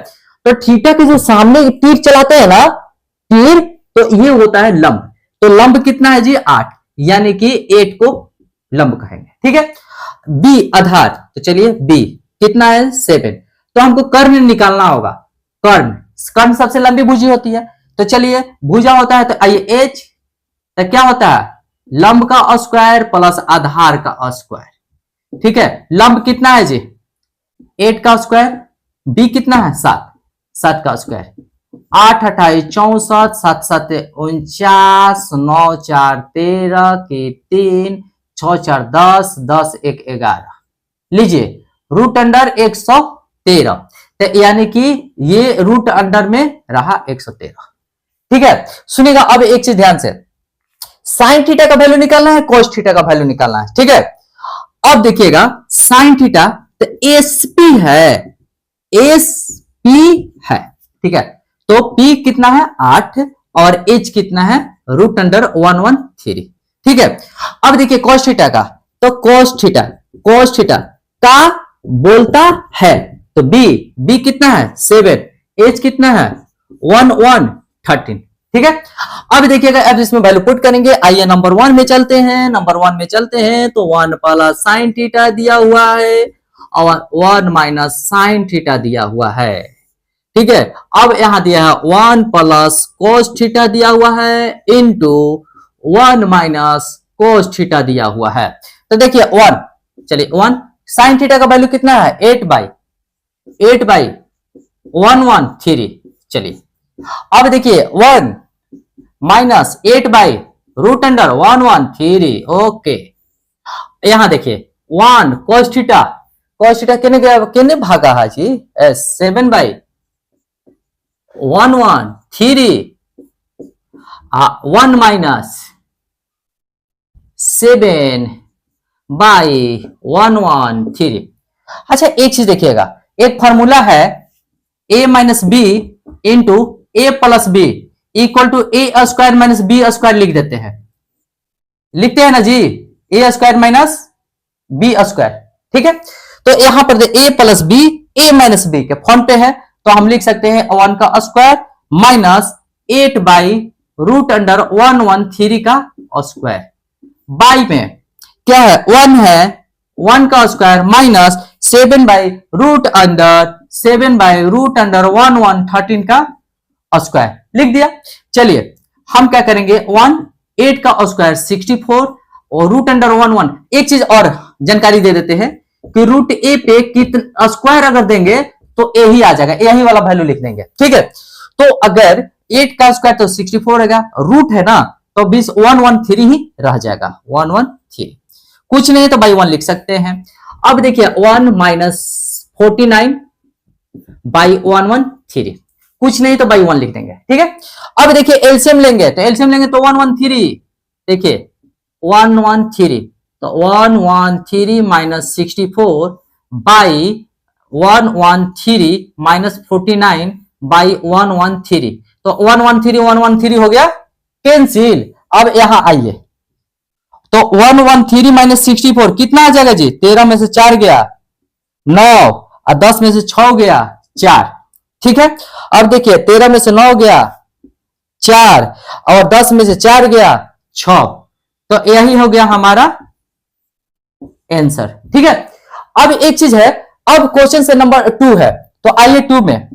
तो थीटा के जो सामने तीर चलाते हैं ना, तीर, तो ये होता है लंब, तो लंब कितना है जी, 8, यानी कि 8 को लंब कहेंगे, ठीक है। B आधार, तो चलिए B कितना है, 7, तो हमको कर्ण निकालना होगा, कर्ण सबसे लंबी भुजा होती है, तो चलिए भुजा होता है, तो आइए H, तो क्या होता है, लंब का स्क्वायर प्लस आधार का स्क्वायर, ठीक है, लंब कितना है जी, 8 का स्क्वायर, B कितना है, 7 का स्क्वायर, 8 28 64, 7 7 49, 9 4 13 के 3, 6 4 10, 10 1 11, लीजिए रूट अंडर 113, तो यानी कि ये रूट अंडर में रहा 113। ठीक है, सुनिएगा अब एक चीज ध्यान से, साइन थीटा का वैल्यू निकालना है, कोस थीटा का वैल्यू निकालना है। ठीक है, अब देखिएगा साइन थीटा तो एसपी है, एसपी है। ठीक है, तो पी कितना है 8 और एच कितना है रूट अंडर 113। ठीक है, अब देखिए कोस थीटा का, तो कोस थीटा का बोलता है तो बी कितना है 7, एच कितना है 113। ठीक है, अब देखिएगा अब इसमें वैल्यू पुट करेंगे। आइए नंबर 1 में चलते हैं, तो 1 प्लस साइन थीटा दिया हुआ है और 1 माइनस साइन थीटा दिया हुआ है। ठीक है, अब यहां दिया है 1 प्लस कोस थीटा दिया हुआ है इंटू 1 माइनस कोस थीटा दिया हुआ है। तो देखिए 1, चलिए 1 साइन थीटा का वैल्यू कितना है 8 बाई 113। चलिए अब देखिए 1 minus 8 by root under 113। Okay, यहां देखिए 1 कोस थीटा कितने भागा है जी 7 बाई 113, 1 माइनस 7 बाई 113। अच्छा एक चीज देखिएगा, एक फॉर्मूला है a minus B into A plus B equal to A square minus B square लिखते हैं ना जी, A square minus B square. ठीक है, तो यहां पर A plus B A minus B के फॉर्म पे है, तो हम लिख सकते हैं 1 का square minus 8 by root under 113 का स्क्वायर। बाई में क्या है 1 है, 1 का square minus 7 by root under 113 का स्क्वायर लिख दिया। चलिए हम क्या करेंगे 8 का स्क्वायर 64 और रूट अंडर 11। एक चीज और जानकारी दे देते हैं कि रूट ए पे कितना स्क्वायर अगर देंगे तो ए ही आ जाएगा, यही वाला वैल्यू लिख देंगे। ठीक है, तो अगर 8 का स्क्वायर तो 64 रहेगा, रूट है ना तो 113 ही रह जाएगा 113। कुछ नहीं तो बाई 1 लिख सकते हैं। अब देखिए 1 माइनस 49 बाई 113, कुछ नहीं तो बाई 1 लिख देंगे। ठीक है, अब देखिए एलसीएम लेंगे तो 113, देखिए 113, तो 113 माइनस 64 बाई 113 माइनस 49 बाई 113, तो 113 हो गया कैंसिल। अब यहां आइए तो 113 माइनस 64 कितना आ जाएगा जी, 13 में से 4 गया 9 और 10 में से 6 गया 4। ठीक है, अब देखिए 13 में से 9 गया 4 और 10 में से 4 गया 6, तो यही हो गया हमारा आंसर। ठीक है, अब एक चीज है, अब क्वेश्चन से नंबर 2 है, तो आइए 2 में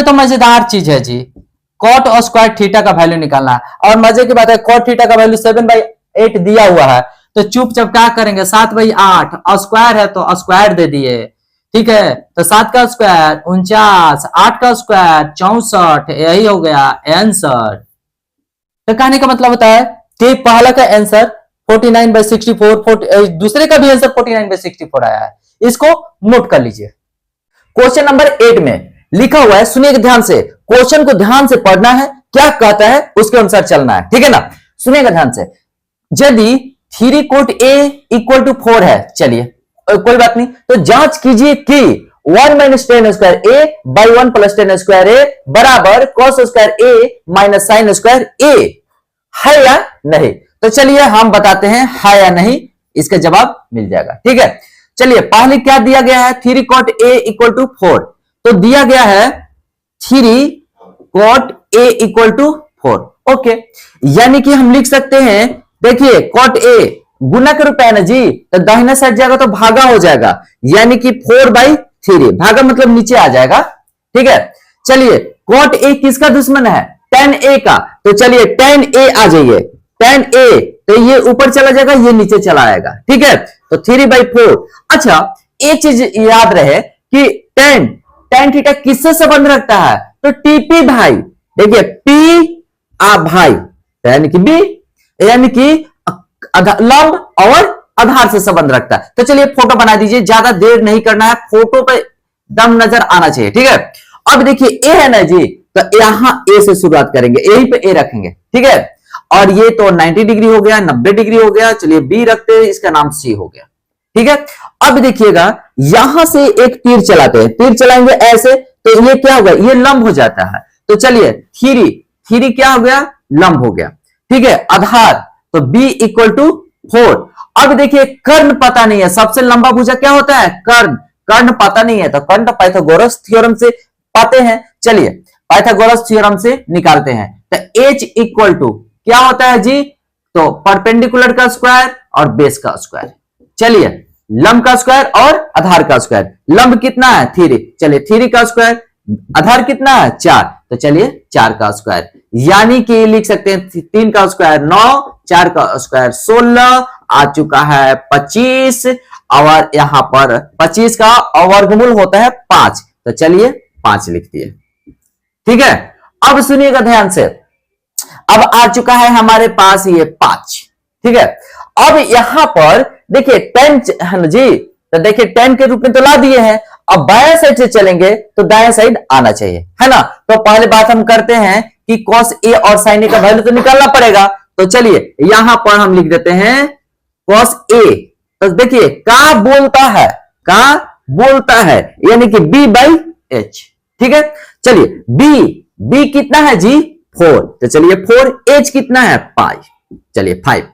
तो मजेदार चीज है जी, कॉट और स्क्वायर थीटा का वैल्यू निकालना है। और मजे की बात है कॉट थीटा का वैल्यू 7/8 दिया हुआ है, तो चुपचाप क्या करेंगे 7/8 स्क्वायर है तो स्क्वायर दे दिए। ठीक है, तो 7 का स्क्वायर 49, 8 का स्क्वायर 64, यही हो गया आंसर। तो कहने का मतलब होता है कि पहला का आंसर 49/64, दूसरे का भी आंसर 49/64 आया है, इसको नोट कर लीजिए। क्वेश्चन नंबर 8 में लिखा हुआ है, सुनिएगा ध्यान से, क्वेश्चन को ध्यान से पढ़ना है, क्या कहता है उसके अनुसार चलना है। ठीक है ना, सुनिएगा ध्यान से। यदि 3 कोट a इक्वल टू 4 है, चलिए कोई बात नहीं, तो जांच कीजिए कि 1 minus ten square a by 1 plus ten square a बराबर cos square a minus sine square a है या नहीं। तो चलिए हम बताते हैं है या नहीं, इसका जवाब मिल जाएगा। ठीक है, चलिए पहले क्या दिया गया है 3 कॉट a इक्वल टू 4, तो दिया गया है 3 cot a equal to 4। Okay, यानी कि हम लिख सकते हैं, देखिए कॉट a गुना के रूप है ना जी, तो दाहिना साइड जाएगा तो भागा हो जाएगा, यानी कि 4/3, भागा मतलब नीचे आ जाएगा। ठीक है, चलिए कॉट a किसका दुश्मन है tan a का, तो चलिए tan a आ जाइए, tan a तो ये ऊपर चला जाएगा, ये नीचे चला आएगा। ठीक है, तो 3/4। अच्छा एक चीज याद रहे कि tan थीटा किससे संबंध रखता है, तो टीपी भाई, देखिए p आ भाई यानी कि b, यानी कि लंब और आधार से संबंध रखता है। तो चलिए फोटो बना दीजिए, ज्यादा देर नहीं करना है, फोटो पे दम नजर आना चाहिए, ठीक है। अब देखिए ए है ना जी, तो यहां ए से शुरुआत करेंगे, यहीं पे ए रखेंगे, ठीक है। और ये तो 90 डिग्री हो गया, 90 डिग्री हो गया, चलिए बी रखते हैं, इसका नाम सी हो गया, ठीक है। अब देखिएगा यहां से एक तीर चलाते हैं, तीर चलाएंगे ऐसे, तो ये क्या होगा, ये लंब हो जाता है। तो चलिए थ्री, थ्री क्या हो गया, लंब हो गया, ठीक है। आधार तो b इक्वल टू 4। अब देखिए कर्ण पता नहीं है, सबसे लंबा भुजा क्या होता है, कर्ण, कर्ण पता नहीं है, तो कर्ण पाइथागोरस थ्योरम से पाते हैं। चलिए पाइथागोरस थ्योरम से निकालते हैं। तो h इक्वल टू क्या होता है जी, तो परपेंडिकुलर का स्क्वायर और बेस का स्क्वायर। चलिए लंब का स्क्वायर और आधार का स्क्वायर, लंब कितना है 3, चलिए 3 का स्क्वायर, आधार कितना है 4, तो चलिए 4 का स्क्वायर, यानी कि लिख सकते हैं 3 का स्क्वायर 9, 4 का स्क्वायर 16, आ चुका है 25, और यहां पर 25 का वर्गमूल होता है 5, तो चलिए 5 लिख दिए, ठीक है। अब सुनिएगा ध्यान से, अब आ चुका है हमारे पास ये 5, ठीक है। अब यहां पर देखिए 10 है ना जी, तो देखिए 10 के रूप में तो ला दिए हैं, अब बाएं साइड से चलेंगे तो दाएं साइड आना चाहिए, है ना। तो पहले बात हम करते हैं कि cos a और sin a का वैल्यू तो निकालना पड़ेगा। तो चलिए यहां पर हम लिख देते हैं cos a, तो देखिए का बोलता है, का बोलता है, यानी कि b बाई h, ठीक है। चलिए b कितना है जी 4, तो चलिए 4, h कितना है पाई, चलिए 5।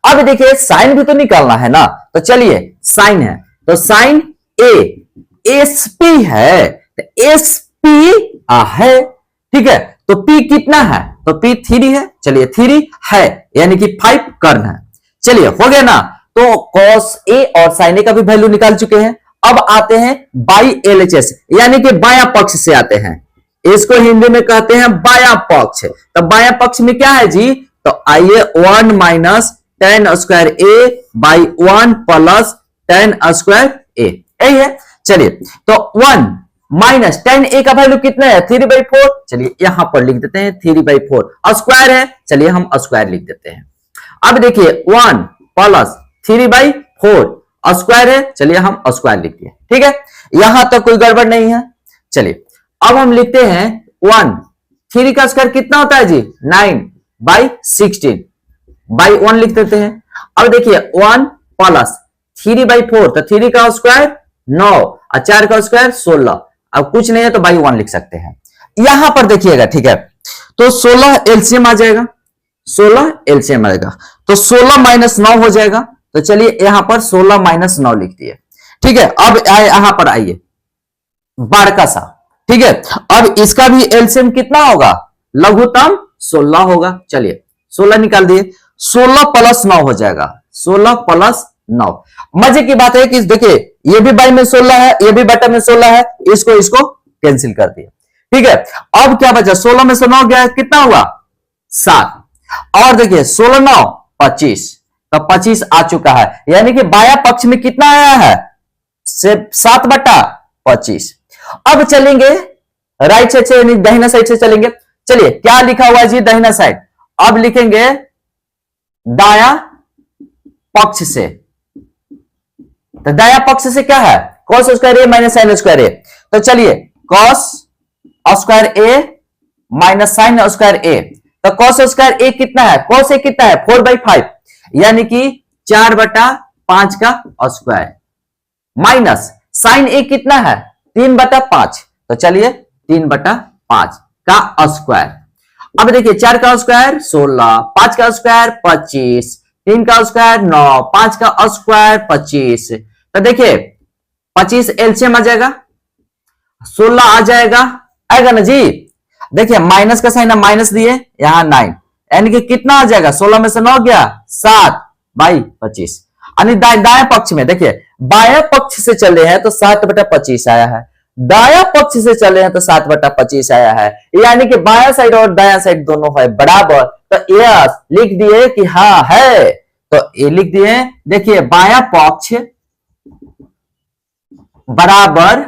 अब देखिए साइन भी तो निकालना है ना, तो चलिए साइन है, तो साइन a sp है, तो sp है, ठीक है। तो p कितना है, तो p 3 है, चलिए 3 है, यानी कि 5 कर्ण है। चलिए हो गया ना, तो cos a और sin a का भी वैल्यू निकाल चुके हैं। अब आते हैं बाई LHS, यानी कि बायां पक्ष से आते हैं, इसको हिंदी में कहते हैं बायां पक्ष। तो बायां पक्ष में क्या है जी, तो आइए 1 minus tan square a by 1 plus tan square a, यही है। चलिए तो 1 माइनस tan a का वैल्यू कितना है 3/4, चलिए यहां पर लिख देते हैं 3/4, स्क्वायर है, चलिए हम स्क्वायर लिख देते हैं। अब देखिए 1 प्लस 3/4 स्क्वायर है, चलिए हम स्क्वायर लिख दिए, ठीक है। यहां तक कोई गड़बड़ नहीं है। चलिए अब हम लिखते हैं 1, 3 का स्क्वायर कितना होता है जी 9/16 बाई 1 लिख देते हैं। अब देखिए 1 प्लस 3/4, तो 3 का स्क्वायर 9 और 4 का स्क्वायर 16, अब कुछ नहीं है तो बाई 1 लिख सकते हैं। यहां पर देखिएगा, ठीक है, तो 16 एलसीएम आ जाएगा, 16 एलसीएम आएगा, तो 16 माइनस 9 हो जाएगा, तो चलिए यहां पर 16 माइनस 9 लिख दिए, ठीक है। अब यहां पर आइए बारकासा, ठीक है। अब इसका भी एलसीएम कितना होगा, लघुत्तम 16 होगा, चलिए 16 निकाल दिए, 16 प्लस 9 हो जाएगा, 16 प्लस 9। मजे की बात है कि देखिए ये भी बाई में 16 है, ये भी बटा में 16 है, इसको कैंसिल कर दिए, ठीक है। अब क्या बचा, 16 में से 9 गया, कितना हुआ 7, और देखिए 16 9 25, तो 25 आ चुका है, यानी कि बाया पक्ष में कितना आया है 7/25। अब चलेंगे राइट साइड से, यानी दाहिना साइड से चलेंगे। चलिए क्या लिखा हुआ है जी दाहिना साइड, अब लिखेंगे दाया पक्ष से, तो दाया पक्ष से क्या है cos square a minus sine square a, तो चलिए cos square a minus sine square a, तो cos स्क्वायर a कितना है, cos a कितना है 4/5, यानी कि 4/5 का स्क्वायर, माइनस साइन a कितना है 3/5, तो चलिए 3/5 का स्क्वायर। अब देखिए 4 का स्क्वायर 16, 5 का स्क्वायर 25, 3 का स्क्वायर 9, 5 का स्क्वायर 25, तो देखिए 25 एलसीएम आ जाएगा, 16 आ जाएगा, आएगा ना जी। देखिए माइनस का साइन माइनस दिए, यहां 9, यानी कि कितना आ जाएगा, 16 में से 9 गया 7/25। यानी दाएं पक्ष में देखिए बाएं पक्ष से चले हैं तो 7/25 आया है, दाया पक्ष से चले हैं तो 7/25 आया है, यानी कि बाया साइड और दाया साइड दोनों है बराबर, तो यस लिख दिए कि हाँ है, तो ये लिख दिए। देखिए बाया पक्ष बराबर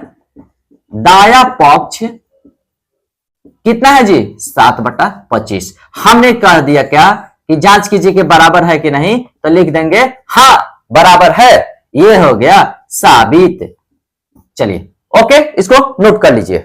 दाया पक्ष कितना है जी 7/25। हमने कह दिया क्या कि जांच कीजिए कि बराबर है कि नहीं, तो लिख देंगे हाँ बराबर है, ये हो गया साबित। चलिए ओके, इसको नोट कर लीजिए।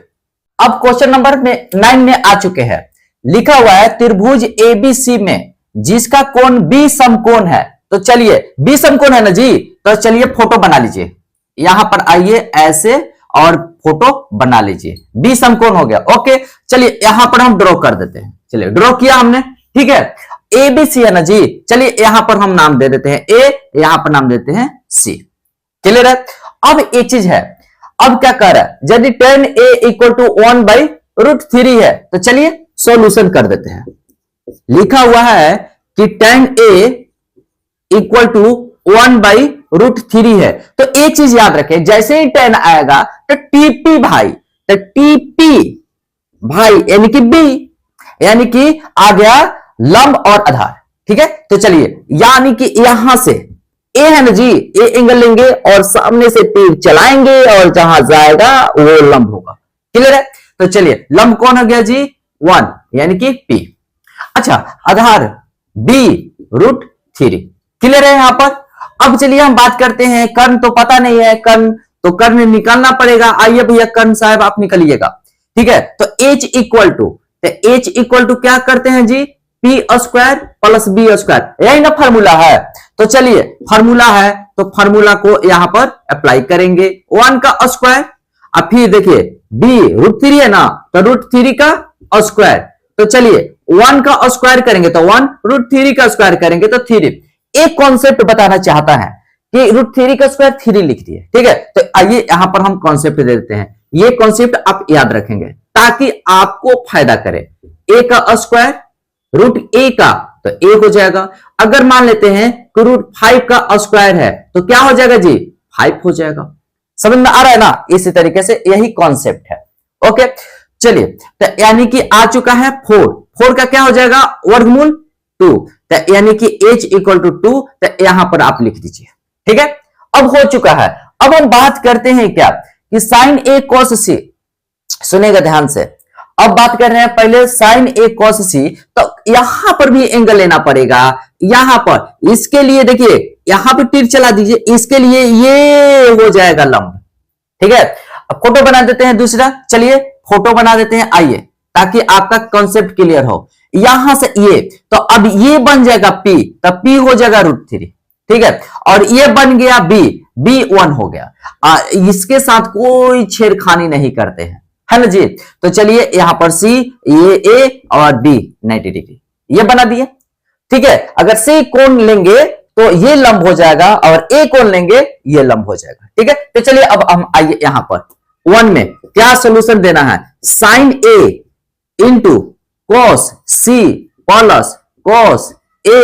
अब क्वेश्चन नंबर 9 में आ चुके हैं। लिखा हुआ है त्रिभुज एबीसी में जिसका कोण बी समकोण है। तो चलिए बी समकोण है ना जी, तो चलिए फोटो बना लीजिए। यहां पर आइए ऐसे और फोटो बना लीजिए। बी समकोण हो गया। ओके चलिए यहां पर हम ड्रॉ कर देते हैं। चलिए ड्रॉ किया हमने, ठीक है। एबीसी है ना जी, चलिए यहां पर हम नाम दे देते हैं ए, यहां पर नाम देते हैं सी। क्लियर है। अब एक चीज है, अब क्या कर रहा है, यदि tan a इक्वल टू 1/√3 है तो चलिए सॉल्यूशन कर देते हैं। लिखा हुआ है कि tan a इक्वल टू 1/√3 है, तो एक चीज याद रखें, जैसे ही tan आएगा तो TP भाई, तो TP भाई यानी कि B, यानी कि आ गया लंब और आधार। ठीक है, तो चलिए यानी कि यहां से ए है ना जी, ए एंगल लेंगे और सामने से तीर चलाएंगे और जहां जाएगा वो लंब होगा। क्लियर है। तो चलिए लंब कौन हो गया जी, 1 यानी कि P। अच्छा आधार B√3। क्लियर है यहां पर। अब चलिए हम बात करते हैं, कर्ण तो पता नहीं है, कर्ण तो कर्ण निकालना पड़ेगा। आइए भैया कर्ण साहब आप निकलिएगा। ठीक है, तो H इक्वल टू क्या करते हैं जी, P² प्लस B², यही ना फॉर्मूला है। तो चलिए फॉर्मूला है तो फॉर्मूला को यहां पर अप्लाई करेंगे, 1 का स्क्वायर। अब फिर देखिए B√3 है ना, तो √3 का स्क्वायर। तो चलिए 1 का स्क्वायर करेंगे तो 1, √3 का स्क्वायर करेंगे तो 3। एक कॉन्सेप्ट बताना चाहता है कि √3 का स्क्वायर 3 लिख दिए। ठीक है, तो आइए यहां पर हम कॉन्सेप्ट दे देते हैं। ये कॉन्सेप्ट आप याद रखेंगे ताकि आपको फायदा करे। a का स्क्वायर √a का तो a हो जाएगा। अगर मान लेते हैं कि √5 का स्क्वायर है तो क्या हो जाएगा जी, 5 हो जाएगा। समझ में आ रहा है ना, इसी तरीके से यही कॉन्सेप्ट है। ओके चलिए, तो यानी कि आ चुका है 4 का क्या हो जाएगा, वर्गमूल 2, तो यानी कि h इक्वल टू 2, तो यहां पर आप लिख दीजिए। ठीक है, अब हो चुका है। अब हम बात करते हैं क्या कि sin a cos c, सुनेगा ध्यान से। अब बात कर रहे हैं पहले sin a cos c, तो यहां पर भी एंगल लेना पड़ेगा। यहां पर इसके लिए देखिए यहां पर तीर चला दीजिए, इसके लिए ये हो जाएगा लंब। ठीक है, अब फोटो बना देते हैं दूसरा। चलिए फोटो बना देते हैं, आइए, ताकि आपका कॉन्सेप्ट क्लियर हो। यहां से ये, तो अब ये बन जाएगा P, तब P हो जाएगा √3। ठीक है, और ये बन गया B1 हो गया। इसके साथ कोई छेड़खानी नहीं करते हैं, है ना जी। तो चलिए यहां पर C, ये A और D 90 डिग्री ये बना दिए। ठीक है, अगर C कोण लेंगे तो ये लंब हो जाएगा और A कोण लेंगे ये लंब हो जाएगा। ठीक है, तो चलिए अब हम आइए यहां पर 1 में क्या सोल्यूशन देना है, sin A into cos C plus cos A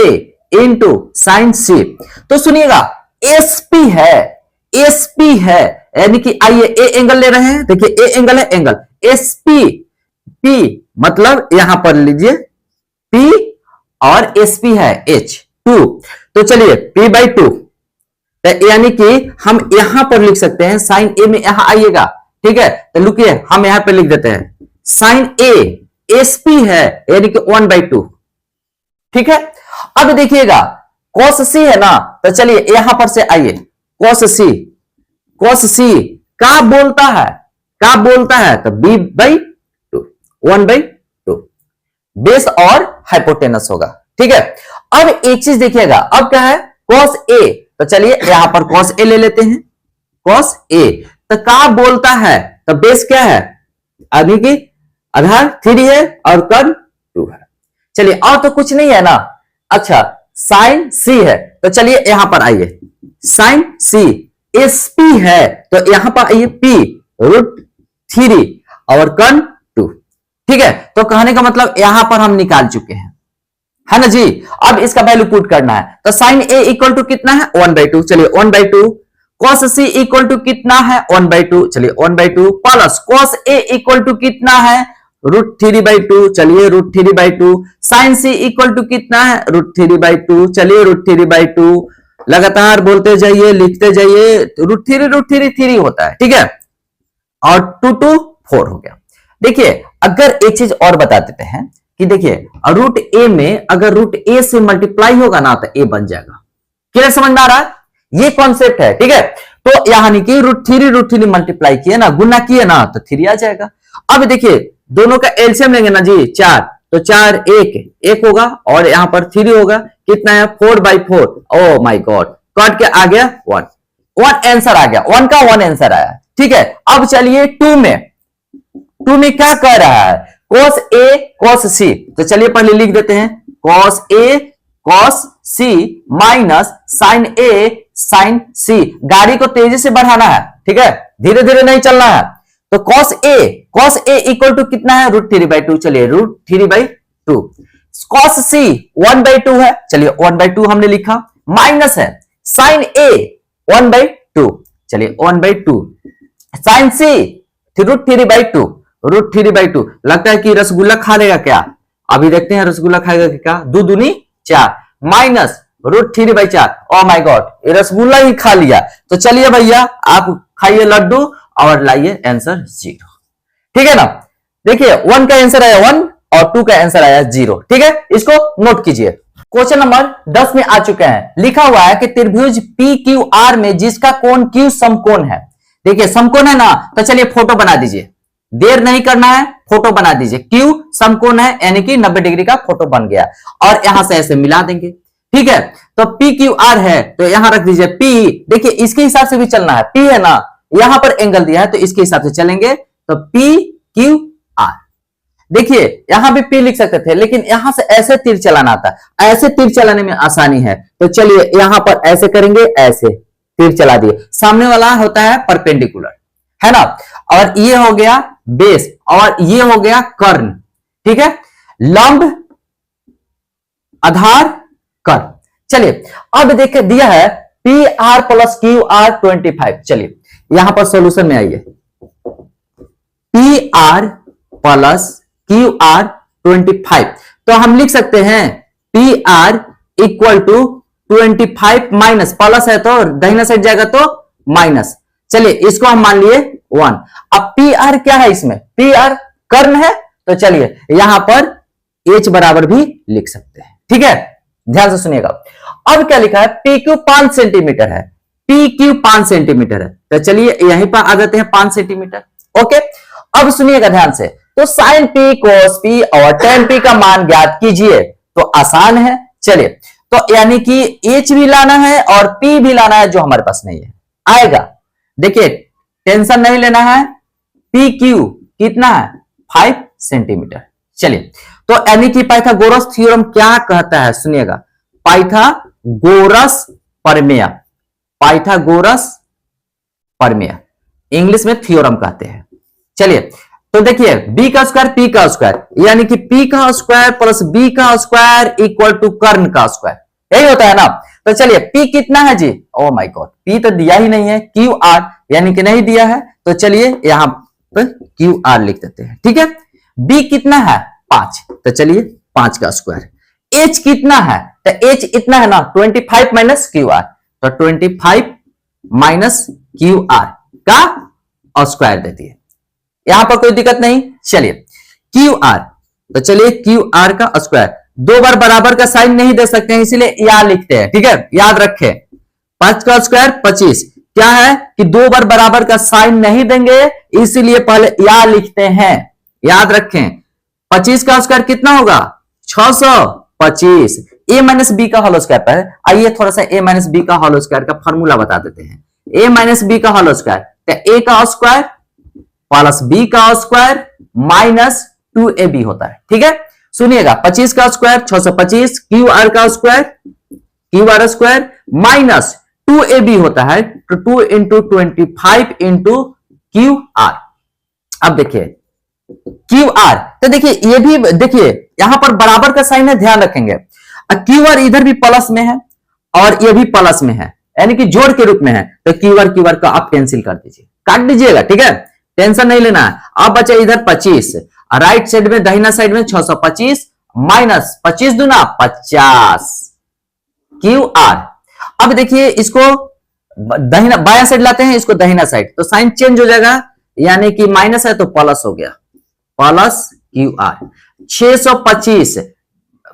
into sin C। तो सुनिएगा SP है यानी कि आइए A एंगल ले रहे हैं, देखिए A एंगल है, एंगल SP P मतलब यहां पर लीजिए P और SP है H2। तो चलिए P/2, यानी कि हम यहां पर लिख सकते हैं sin A में यहां आइएगा। ठीक है, तो लुकिए हम यहां पे लिख देते हैं sin A SP है यानी कि 1/2। ठीक है, अब देखिएगा cos C है ना, तो चलिए यहां पर से आइए cos C क्या बोलता है तो B/2, 1/2 बेस और हाइपोटेनस होगा। ठीक है, अब एक चीज देखिएगा, अब क्या है cos A, तो चलिए यहां पर cos A ले लेते हैं। cos A तो क्या बोलता है, तो बेस क्या है, यानी कि आधार 3 है और कर्ण 2 है। चलिए और तो कुछ नहीं है ना। अच्छा sin C है, तो चलिए यहां पर आइए sin C SP है, तो यहां पर आइए P√3 और कर्ण 2। ठीक है, तो कहने का मतलब यहां पर हम निकाल चुके हैं, है ना जी। अब इसका वैल्यू पुट करना है, तो sin A इक्वल टू कितना है 1/2, चलिए 1/2। cos C इक्वल टू कितना है 1/2, चलिए 1/2 plus cos A equal to कितना है √3/2, चलिए √3/2। sin C इक्वल टू कितना है √3/2, चलिए √3/2। लगातार बोलते जाइए, लिखते जाइए, √3 होता है। ठीक है, और 2 4 हो गया। देखिए अगर एक चीज और बता देते हैं कि देखिए √A में अगर √A से मल्टीप्लाई होगा ना तो A बन जाएगा। क्लियर, समझ में आ रहा है। ये कॉन्सेप्ट है, ठीक है। तो यानी कि √3 मल्टीप्लाई किए ना, गुना किए ना, तो 3 आ जाएगा। अब देखिए दोनों का एलसीएम लेंगे ना जी, 4, तो 4 1 होगा और यहां पर 3 होगा, कितना है 4/4। ओ माय गॉड, कट के आ गया 1 आंसर आ गया, 1 का 1 आंसर आया, ठीक है। अब चलिए 2 में क्या कह रहा है, cos A cos C, तो चलिए पहले लिख देते हैं cos A cos C minus sin A sin C। गाड़ी को तेजी से बढ़ाना है, ठीक है, धीरे धीरे नहीं चलना है। तो cos A इक्वल टू कितना है √3/2, चलिए √3/2। cos C 1/2 है, चलिए 1/2 हमने लिखा, माइनस है sin A 1/2, चलिए 1/2, sin C √3/2। लगता है कि रसगुल्ला खा लेगा क्या, अभी देखते हैं रसगुल्ला खाएगा क्या। 2 दूनी 4 माइनस √3/4। ओ माय गॉड, ये रसगुल्ला ही खा लिया। तो चलिए भैया आप खाइए लड्डू और लाइए आंसर 0, ठीक है ना। देखिए 1 का आंसर आया 1 और 2 का आंसर आया 0, ठीक है, इसको नोट कीजिए। क्वेश्चन नंबर 10 में आ चुके हैं, लिखा हुआ है कि त्रिभुज PQR में जिसका कोण Q समकोण है। देखिए समकोण है ना, तो चलिए फोटो बना दीजिए, देर नहीं करना है, फोटो बना दीजिए। Q समकोण है यानी कि 90 डिग्री का फोटो बन गया और यहां से ऐसे मिला देंगे, ठीक है। तो PQR है तो यहां रख दीजिए P, देखिए इसके हिसाब से भी चलना है, P है ना, यहां पर एंगल दिया है तो इसके हिसाब से चलेंगे, तो PQR। देखिए यहां भी P लिख सकते थे लेकिन यहां से ऐसे तीर चलाना आता है, ऐसे तीर चलाने में आसानी है, तो चलिए यहां पर ऐसे करेंगे, ऐसे तीर चला दिए, सामने वाला होता है परपेंडिकुलर, है ना, और ये हो गया बेस और ये हो गया कर्ण, ठीक है, लंब आधार कर्ण। चलिए अब देखिए दिया है PR + QR 25, चलिए यहां पर सॉल्यूशन में आइए, PR + QR 25, तो हम लिख सकते हैं PR = 25 माइनस, प्लस है तो दाहिना साइड जाएगा तो माइनस, चलिए इसको हम मान लिए 1। अब PR क्या है, इसमें PR कर्ण है, तो चलिए यहां पर H बराबर भी लिख सकते हैं, ठीक है, ध्यान से सुनिएगा। अब क्या लिखा है, PQ 5 सेंटीमीटर है, PQ 5 सेंटीमीटर है, तो चलिए यहीं पर आ जाते हैं 5 सेंटीमीटर, ओके। अब सुनिएगा ध्यान से, तो sin P cos P और tan P का मान ज्ञात कीजिए, तो आसान है, चलिए तो यानी कि H भी लाना है और P भी लाना है जो हमारे पास नहीं है, आएगा, देखिए टेंशन नहीं लेना है। PQ कितना है 5 सेंटीमीटर, चलिए तो यानी कि पाइथागोरस थ्योरम क्या कहता है, सुनिएगा, पाइथागोरस प्रमेय, पाइथागोरस प्रमेय इंग्लिश में थ्योरम कहते हैं। चलिए तो देखिए b का स्क्वायर p का स्क्वायर यानी कि p का स्क्वायर प्लस b का स्क्वायर इक्वल टू कर्ण का स्क्वायर, यही होता है ना। तो चलिए p कितना है जी, ओ माय गॉड, p तो दिया ही नहीं है, QR यानी कि नहीं दिया है, तो चलिए यहां पर QR लिख देते हैं, ठीक है। b कितना है 5, तो चलिए 5 का स्क्वायर। h कितना है, तो h इतना है ना 25 माइनस QR, तो 25 माइनस QR का स्क्वायर दे दिए, यहां पर कोई दिक्कत नहीं। चलिए QR, तो चलिए QR का स्क्वायर, 2 बार बराबर का साइन नहीं दे सकते हैं इसीलिए या लिखते हैं, ठीक है, याद रखें 5 का स्क्वायर 25, क्या है कि 2 बार बराबर का साइन नहीं देंगे इसीलिए पहले या लिखते हैं, याद रखें। 25 का स्क्वायर कितना होगा 625, a माइनस बी का होल स्क्वायर पर आइए थोड़ा सा a माइनस बी का होल स्क्वायर का फॉर्मूला बता देते हैं। a माइनस बी का होल स्क्वायर, तो a का स्क्वायर प्लस b का स्क्वायर माइनस 2ab होता है, ठीक है। सुनिएगा 25 का स्क्वायर 625, QR का square QR square minus 2ab होता है, तो 2 इंटू 25 इंटू QR। अब देखिए QR, तो देखिए ये भी देखिए यहां पर बराबर का साइन है, ध्यान रखेंगे। QR इधर भी प्लस में है और ये भी प्लस में है यानी कि जोड़ के रूप में है, तो QR का आप कैंसिल कर दीजिए, काट दीजिएगा, ठीक है, टेंशन नहीं लेना है। अब बचे इधर 25, राइट साइड में दाहिना साइड में 625 माइनस 25 दूना 50 QR। अब देखिए इसको दाहिना बाया साइड लाते हैं, इसको दाहिना साइड, तो साइन चेंज हो जाएगा यानी कि माइनस है तो प्लस हो गया, प्लस QR। 625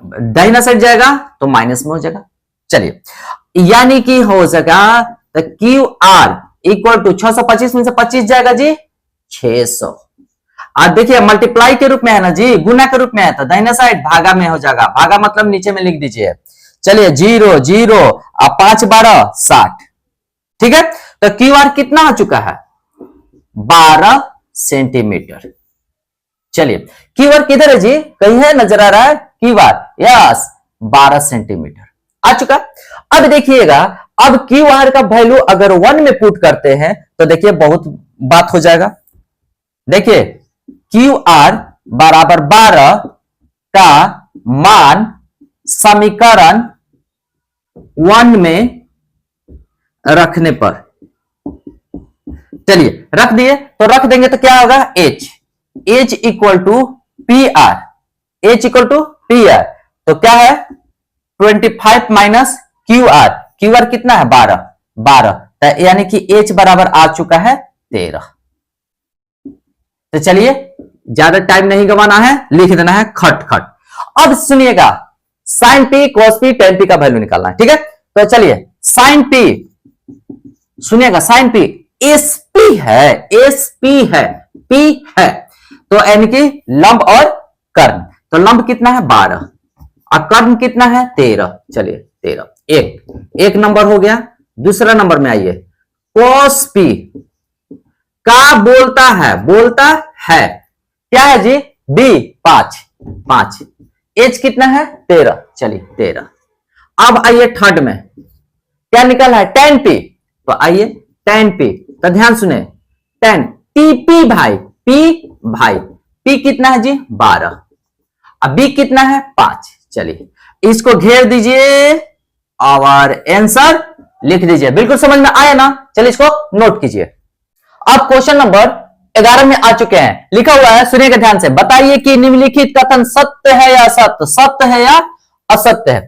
दाहिना साइड जाएगा तो माइनस में हो जाएगा। चलिए यानी कि हो सका तो क्यू आर इक्वल टू 625 में से 25 जाएगा जी 600। और देखिए मल्टीप्लाई के रूप में है ना जी, गुना के रूप में है तो दाहिना साइड भागा में हो जाएगा, भागा मतलब नीचे में लिख दीजिए। चलिए 0 0 और 5 12 60। ठीक है, तो क्यू आर कितना हो चुका है 12 सेंटीमीटर। चलिए क्यू आर किधर है जी, कहीं है नजर आ रहा है क्यू आर, यस 12 सेंटीमीटर आ चुका। अब देखिएगा, अब क्यू आर का वैल्यू अगर 1 में पुट करते हैं तो देखिए बहुत बात हो जाएगा। देखिए क्यू आर बराबर 12 का मान समीकरण 1 में रखने पर, चलिए रख दिए तो रख देंगे तो क्या होगा H equal to P R, H equal to P R, तो क्या है 25 माइनस क्यू आर कितना है 12, यानी कि H बराबर आ चुका है 13। तो चलिए ज्यादा टाइम नहीं गंवाना है, लिख देना है खट खट। अब सुनिएगा sine P cos P tan P का वैल्यू निकालना है। ठीक है, तो चलिए साइन पी, सुनिएगा साइन पी एसपी है, एसपी है, पी है, तो यानी कि लंब और कर्ण, तो लंब कितना है 12 और कर्ण कितना है 13। चलिए 13 एक नंबर हो गया। दूसरा नंबर में आइए, कॉस पी का बोलता है क्या है जी बी 5, एच कितना है 13, चलिए 13। अब आइए थर्ड में क्या निकला है tan p, तो आइए tan p, तो ध्यान सुने tan टीपी भाई p कितना है जी 12, अब b कितना है 5। चलिए इसको घेर दीजिए और आंसर लिख दीजिए। बिल्कुल समझ में आया ना, चलिए इसको नोट कीजिए। अब क्वेश्चन नंबर 11 में आ चुके हैं, लिखा हुआ है सुनिएगा ध्यान से, बताइए कि निम्नलिखित कथन सत्य है या असत्य, सत्य है या असत्य है।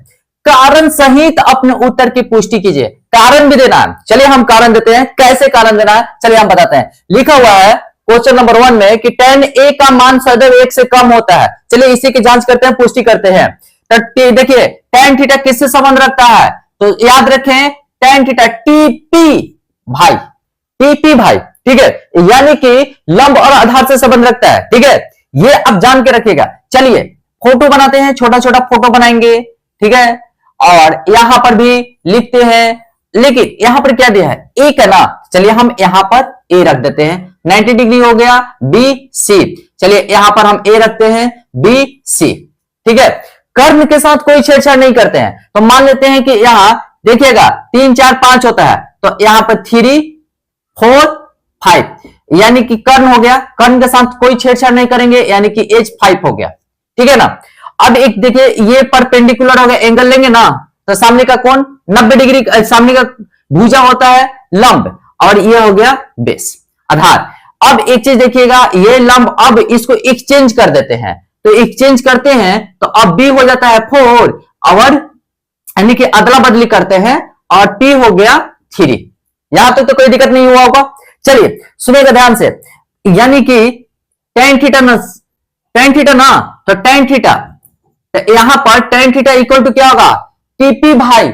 कारण सहित अपने उत्तर की पुष्टि कीजिए, कारण भी देना है। चलिए हम कारण देते हैं, कैसे कारण देना है चलिए हम बताते हैं। लिखा हुआ है क्वेश्चन नंबर 1 में कि tan a का मान सदैव 1 से कम होता है। चलिए इसी की जांच करते हैं, पुष्टि करते हैं। तो देखिए tan थीटा किससे संबंध रखता है, तो याद रखें tan थीटा टीपी भाई, ठीक है, यानी कि लंब और आधार से संबंध रखता है। ठीक है, ये अब जान के रखिएगा। चलिए फोटो बनाते हैं, छोटा छोटा फोटो बनाएंगे, ठीक है, और यहां पर भी लिखते हैं, लेकिन यहां पर क्या दिया है ए का ना, चलिए हम यहां पर ए रख देते हैं। 90 डिग्री हो गया बी सी, चलिए यहां पर हम ए रखते हैं बी सी। ठीक है, कर्ण के साथ कोई छेड़छाड़ नहीं करते हैं, तो मान लेते हैं कि यहां देखिएगा 3 4 5 होता है, तो यहां पर 3 4 5, यानी कि कर्ण हो गया, कर्ण के साथ कोई छेड़छाड़ नहीं करेंगे, यानी कि एज 5 हो गया। ठीक है ना। अब एक देखिए ये परपेंडिकुलर हो गया, एंगल लेंगे ना तो सामने का कोण 90 डिग्री, सामने का भुजा होता है लंब, और ये हो गया बेस आधार। अब एक चीज देखिएगा, ये लंब, अब इसको एक्सचेंज कर देते हैं, तो एक्सचेंज करते हैं तो अब बी हो जाता है 4, और यानी कि अदला बदली करते हैं, और पी हो गया 3। यहां तक तो कोई दिक्कत नहीं हुआ होगा। चलिए सुनिएगा ध्यान से, यानी कि tan थीटा ना, तो tan थीटा, तो यहां पर tan थीटा इक्वल टू क्या होगा टीपी भाई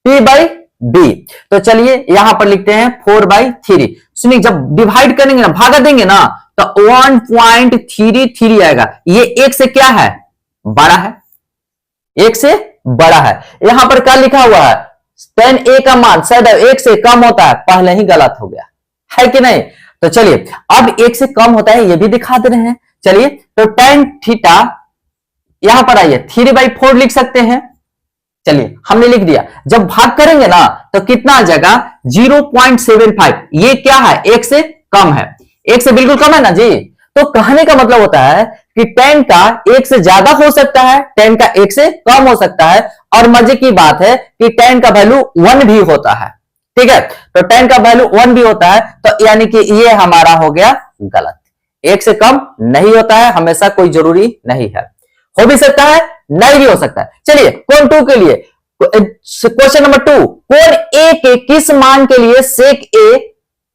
p बाई बी। तो चलिए यहां पर लिखते हैं 4/3। सुनिए जब डिवाइड करेंगे ना, भागा देंगे ना, तो 1.33 आएगा। ये एक से क्या है बड़ा है, एक से बड़ा है। यहां पर क्या लिखा हुआ है tan a का मान सदैव 1 से कम होता है, पहले ही गलत हो गया है कि नहीं। तो चलिए अब 1 से कम होता है ये भी दिखा दे रहे हैं। चलिए तो tan थीटा यहां पर आइए 3/4 लिख सकते हैं। चलिए हमने लिख दिया, जब भाग करेंगे ना तो कितना आ जाएगा 0.75। ये क्या है 1 से कम है, 1 से बिल्कुल कम है ना जी। तो कहने का मतलब होता है कि tan का 1 से ज्यादा हो सकता है, tan का 1 से कम हो सकता है, और मजे की बात है कि tan का वैल्यू 1 भी होता है। ठीक है, तो tan का वैल्यू 1 भी होता है, तो यानी कि ये हमारा हो गया गलत। 1 से कम नहीं होता है, हमेशा कोई जरूरी नहीं है, हो भी सकता है नहीं भी हो सकता है। चलिए कोण 2 के लिए क्वेश्चन नंबर 2, कोण ए के किस मान के लिए सेक ए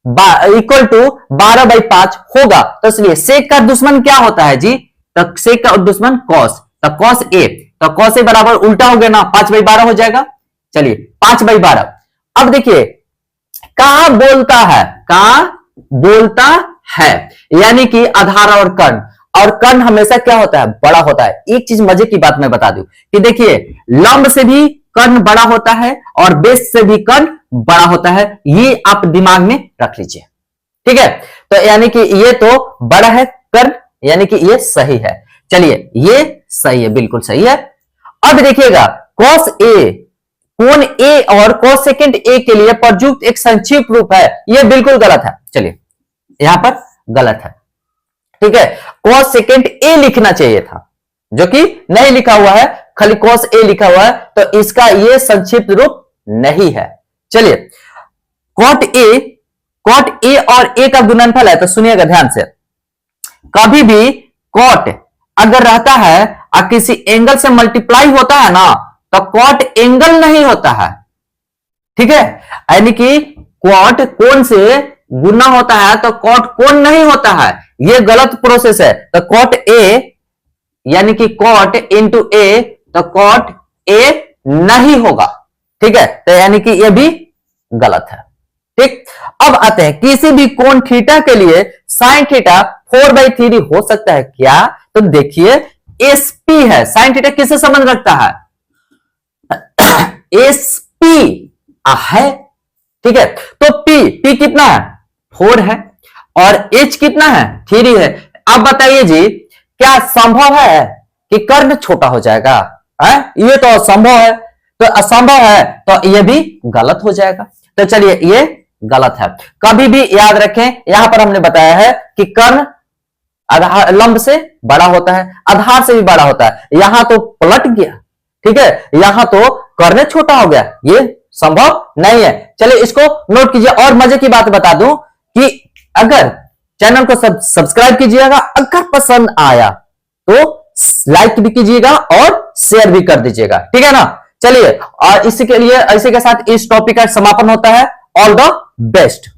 इक्वल टू 12/5 होगा। तो इसलिए सेक का दुश्मन क्या होता है जी, तो सेक का दुश्मन कॉस, तो कॉस ए, तो कॉस ए बराबर उल्टा हो गया ना 5/12 हो जाएगा। चलिए 5/12। अब देखिए कहां बोलता है, कहां बोलता है, यानी कि आधार और कर्ण हमेशा क्या होता है, बड़ा होता है। एक चीज मजे की बात मैं बता दूं कि देखिए लंब से भी कर्ण बड़ा होता है और बेस से भी कर्ण बड़ा होता है, ये आप दिमाग में रख लीजिए, ठीक है। तो यानी कि ये तो बड़ा है कर्ण, यानी कि ये सही है। चलिए ये सही है, बिल्कुल सही है। अब देखिएगा कॉस ए, कोण ए और कॉस सेकेंड ए के लिए प्रयुक्त एक संक्षिप्त रूप है, यह बिल्कुल गलत है। चलिए यहां पर गलत है, ठीक है। कॉस सेकेंड ए लिखना चाहिए था, जो कि नहीं लिखा हुआ है, खाली कॉस ए लिखा हुआ है, तो इसका यह संक्षिप्त रूप नहीं है। चलिए कॉट ए और ए का गुणनफल है, तो सुनिएगा ध्यान से। कभी भी कॉट अगर रहता है और किसी एंगल से मल्टीप्लाई होता है ना, तो कॉट एंगल नहीं होता है, ठीक है। यानी कि कॉट कोण से गुना होता है तो कॉट कोण नहीं होता है, यह गलत प्रोसेस है। तो कॉट ए यानी कि कॉट इंटू ए, तो कॉट ए नहीं होगा, ठीक है। तो यानी कि यह भी गलत है, ठीक। अब आते हैं किसी भी कोण थीटा के लिए साइन थीटा 4/3 हो सकता है क्या, तो देखिए एसपी है, साइन थीटा किससे संबंध रखता है, एसपी है, ठीक है। तो पी कितना है, 4 है, और एच कितना है, 3 है। अब बताइए जी क्या संभव है कि कर्ण छोटा हो जाएगा, है? ये तो असंभव है, तो असंभव है तो ये भी गलत हो जाएगा। तो चलिए ये गलत है। कभी भी याद रखें, यहां पर हमने बताया है कि कर्ण आधार लंब से बड़ा होता है, आधार से भी बड़ा होता है, यहां तो पलट गया, ठीक है, यहां तो कर्ण छोटा हो गया, ये संभव नहीं है। चलिए इसको नोट कीजिए। और मजे की बात बता दूं कि अगर चैनल को सब्सक्राइब कीजिएगा, अगर पसंद आया तो लाइक भी कीजिएगा और शेयर भी कर दीजिएगा, ठीक है ना। चलिए और इसी के साथ इस टॉपिक का समापन होता है। All the best.